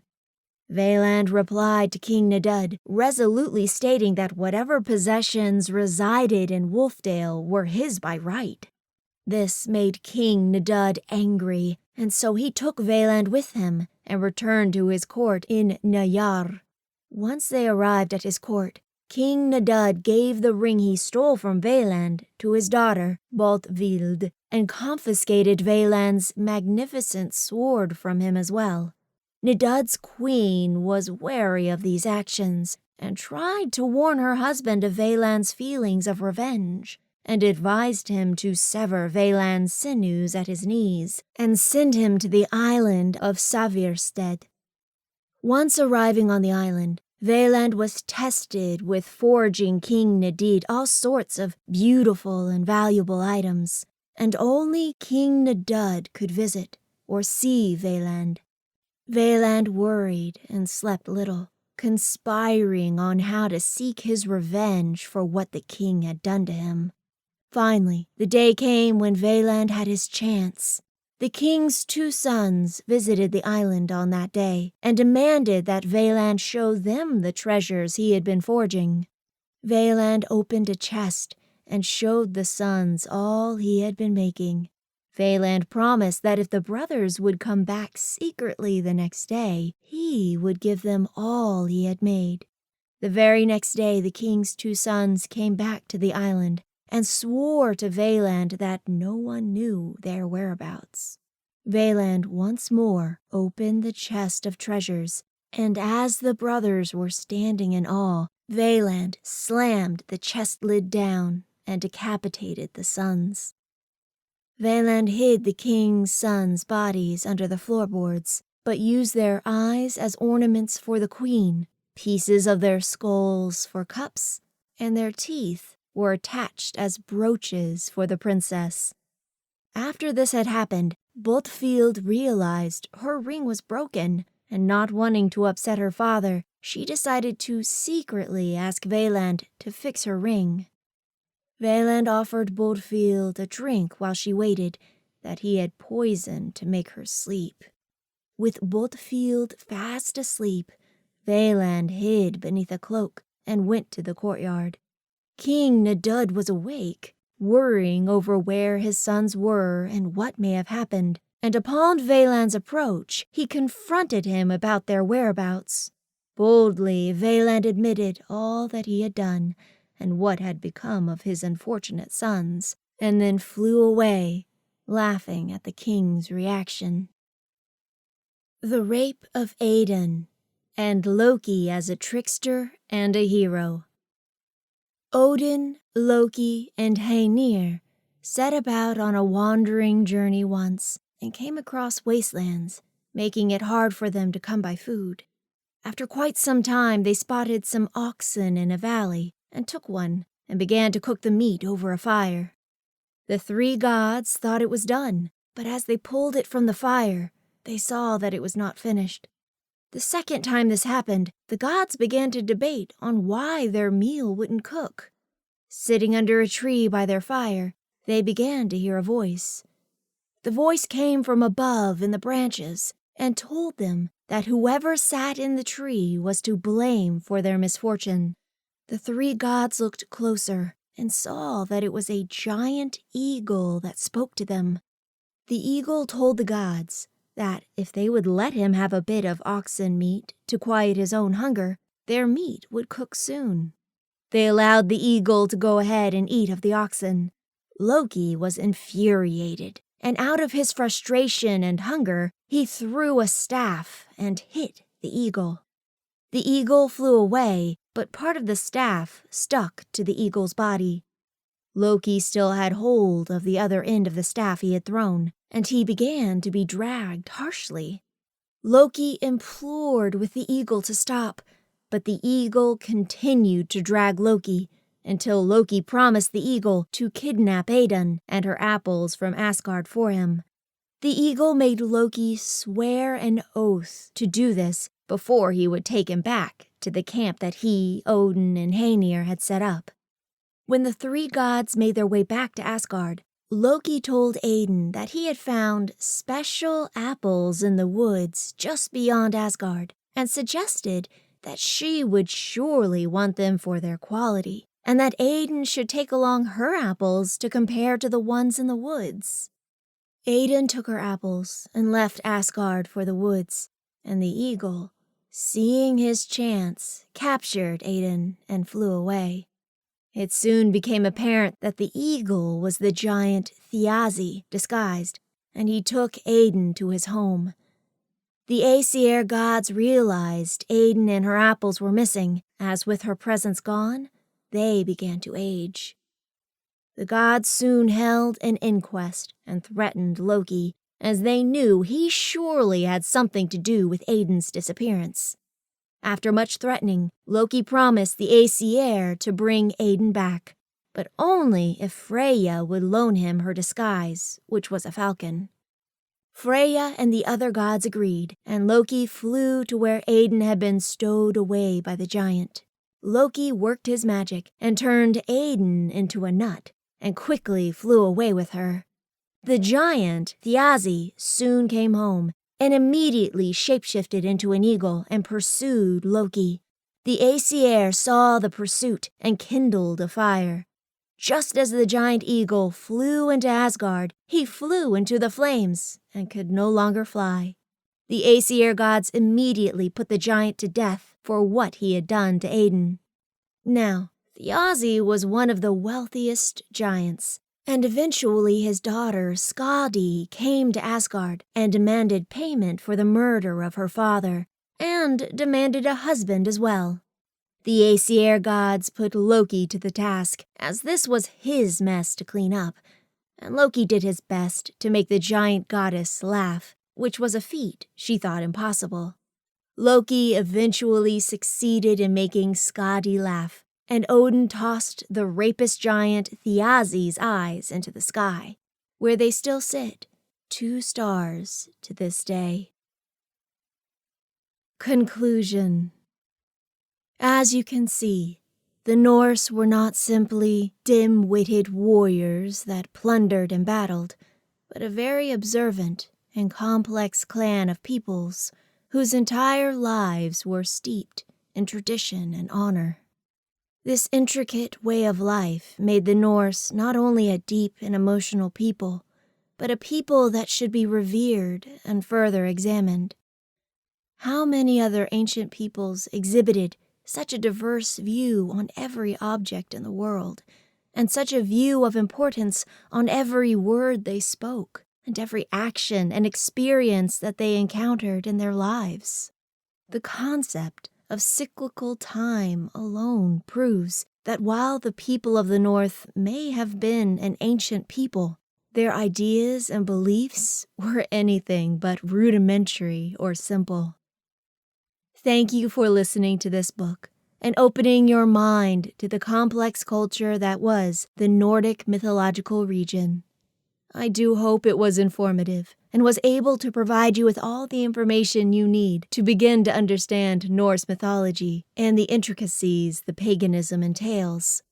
Speaker 1: Valand replied to King Ndud, resolutely stating that whatever possessions resided in Wolfdale were his by right. This made King Ndud angry, and so he took Valand with him and returned to his court in Nayar. Once they arrived at his court, King Nadud gave the ring he stole from Valand to his daughter, Boltvild, and confiscated Valand's magnificent sword from him as well. Nadud's queen was wary of these actions and tried to warn her husband of Valand's feelings of revenge, and advised him to sever Valand's sinews at his knees and send him to the island of Savirstead. Once arriving on the island, Valand was tested with forging King Nadid all sorts of beautiful and valuable items, and only King Nadud could visit or see Valand. Valand worried and slept little, conspiring on how to seek his revenge for what the king had done to him. Finally, the day came when Valand had his chance. The king's 2 sons visited the island on that day and demanded that Valand show them the treasures he had been forging. Valand opened a chest and showed the sons all he had been making. Valand promised that if the brothers would come back secretly the next day, he would give them all he had made. The very next day, the king's 2 sons came back to the island and swore to Valand that no one knew their whereabouts. Valand once more opened the chest of treasures, and as the brothers were standing in awe, Valand slammed the chest lid down and decapitated the sons. Valand hid the king's sons' bodies under the floorboards, but used their eyes as ornaments for the queen, pieces of their skulls for cups, and their teeth were attached as brooches for the princess. After this had happened, Boltfield realized her ring was broken, and not wanting to upset her father, she decided to secretly ask Valand to fix her ring. Valand offered Boltfield a drink while she waited that he had poisoned to make her sleep. With Boltfield fast asleep, Valand hid beneath a cloak and went to the courtyard. King Nadud was awake, worrying over where his sons were and what may have happened, and upon Valand's approach, he confronted him about their whereabouts. Boldly, Valand admitted all that he had done and what had become of his unfortunate sons, and then flew away, laughing at the king's reaction. The Rape of Aiden, and Loki as a trickster and a hero. Odin, Loki, and Hænir set about on a wandering journey once and came across wastelands, making it hard for them to come by food. After quite some time, they spotted some oxen in a valley and took one and began to cook the meat over a fire. The 3 gods thought it was done, but as they pulled it from the fire, they saw that it was not finished. The second time this happened, the gods began to debate on why their meal wouldn't cook. Sitting under a tree by their fire, they began to hear a voice. The voice came from above in the branches and told them that whoever sat in the tree was to blame for their misfortune. The 3 gods looked closer and saw that it was a giant eagle that spoke to them. The eagle told the gods that if they would let him have a bit of oxen meat to quiet his own hunger, their meat would cook soon. They allowed the eagle to go ahead and eat of the oxen. Loki was infuriated, and out of his frustration and hunger, he threw a staff and hit the eagle. The eagle flew away, but part of the staff stuck to the eagle's body. Loki still had hold of the other end of the staff he had thrown, and he began to be dragged harshly. Loki implored with the eagle to stop, but the eagle continued to drag Loki until Loki promised the eagle to kidnap Aiden and her apples from Asgard for him. The eagle made Loki swear an oath to do this before he would take him back to the camp that he, Odin, and Hænir had set up. When the 3 gods made their way back to Asgard, Loki told Aiden that he had found special apples in the woods just beyond Asgard and suggested that she would surely want them for their quality, and that Aiden should take along her apples to compare to the ones in the woods. Aiden took her apples and left Asgard for the woods, and the eagle seeing his chance, captured Aiden and flew away. It soon became apparent that the eagle was the giant Thiazi disguised, and he took Aiden to his home. The Aesir gods realized Aiden and her apples were missing, as with her presence gone, they began to age. The gods soon held an inquest and threatened Loki, as they knew he surely had something to do with Aiden's disappearance. After much threatening, Loki promised the Aesir to bring Aiden back, but only if Freya would loan him her disguise, which was a falcon. Freya and the other gods agreed, and Loki flew to where Aiden had been stowed away by the giant. Loki worked his magic and turned Aiden into a nut, and quickly flew away with her. The giant, Thiazi, soon came home, and immediately shapeshifted into an eagle and pursued Loki. The Aesir saw the pursuit and kindled a fire. Just as the giant eagle flew into Asgard, he flew into the flames and could no longer fly. The Aesir gods immediately put the giant to death for what he had done to Aiden. Now, Thiazi was one of the wealthiest giants, and eventually his daughter Skadi came to Asgard and demanded payment for the murder of her father, and demanded a husband as well. The Aesir gods put Loki to the task, as this was his mess to clean up, and Loki did his best to make the giant goddess laugh, which was a feat she thought impossible. Loki eventually succeeded in making Skadi laugh, and Odin tossed the rapist giant Thiazi's eyes into the sky, where they still sit, 2 stars to this day. Conclusion. As you can see, the Norse were not simply dim-witted warriors that plundered and battled, but a very observant and complex clan of peoples whose entire lives were steeped in tradition and honor. This intricate way of life made the Norse not only a deep and emotional people, but a people that should be revered and further examined. How many other ancient peoples exhibited such a diverse view on every object in the world, and such a view of importance on every word they spoke, and every action and experience that they encountered in their lives? The concept of cyclical time alone proves that while the people of the North may have been an ancient people, their ideas and beliefs were anything but rudimentary or simple. Thank you for listening to this book and opening your mind to the complex culture that was the Nordic mythological region. I do hope it was informative and was able to provide you with all the information you need to begin to understand Norse mythology and the intricacies the paganism entails.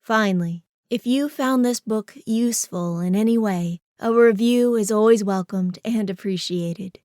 Speaker 1: Finally, if you found this book useful in any way, a review is always welcomed and appreciated.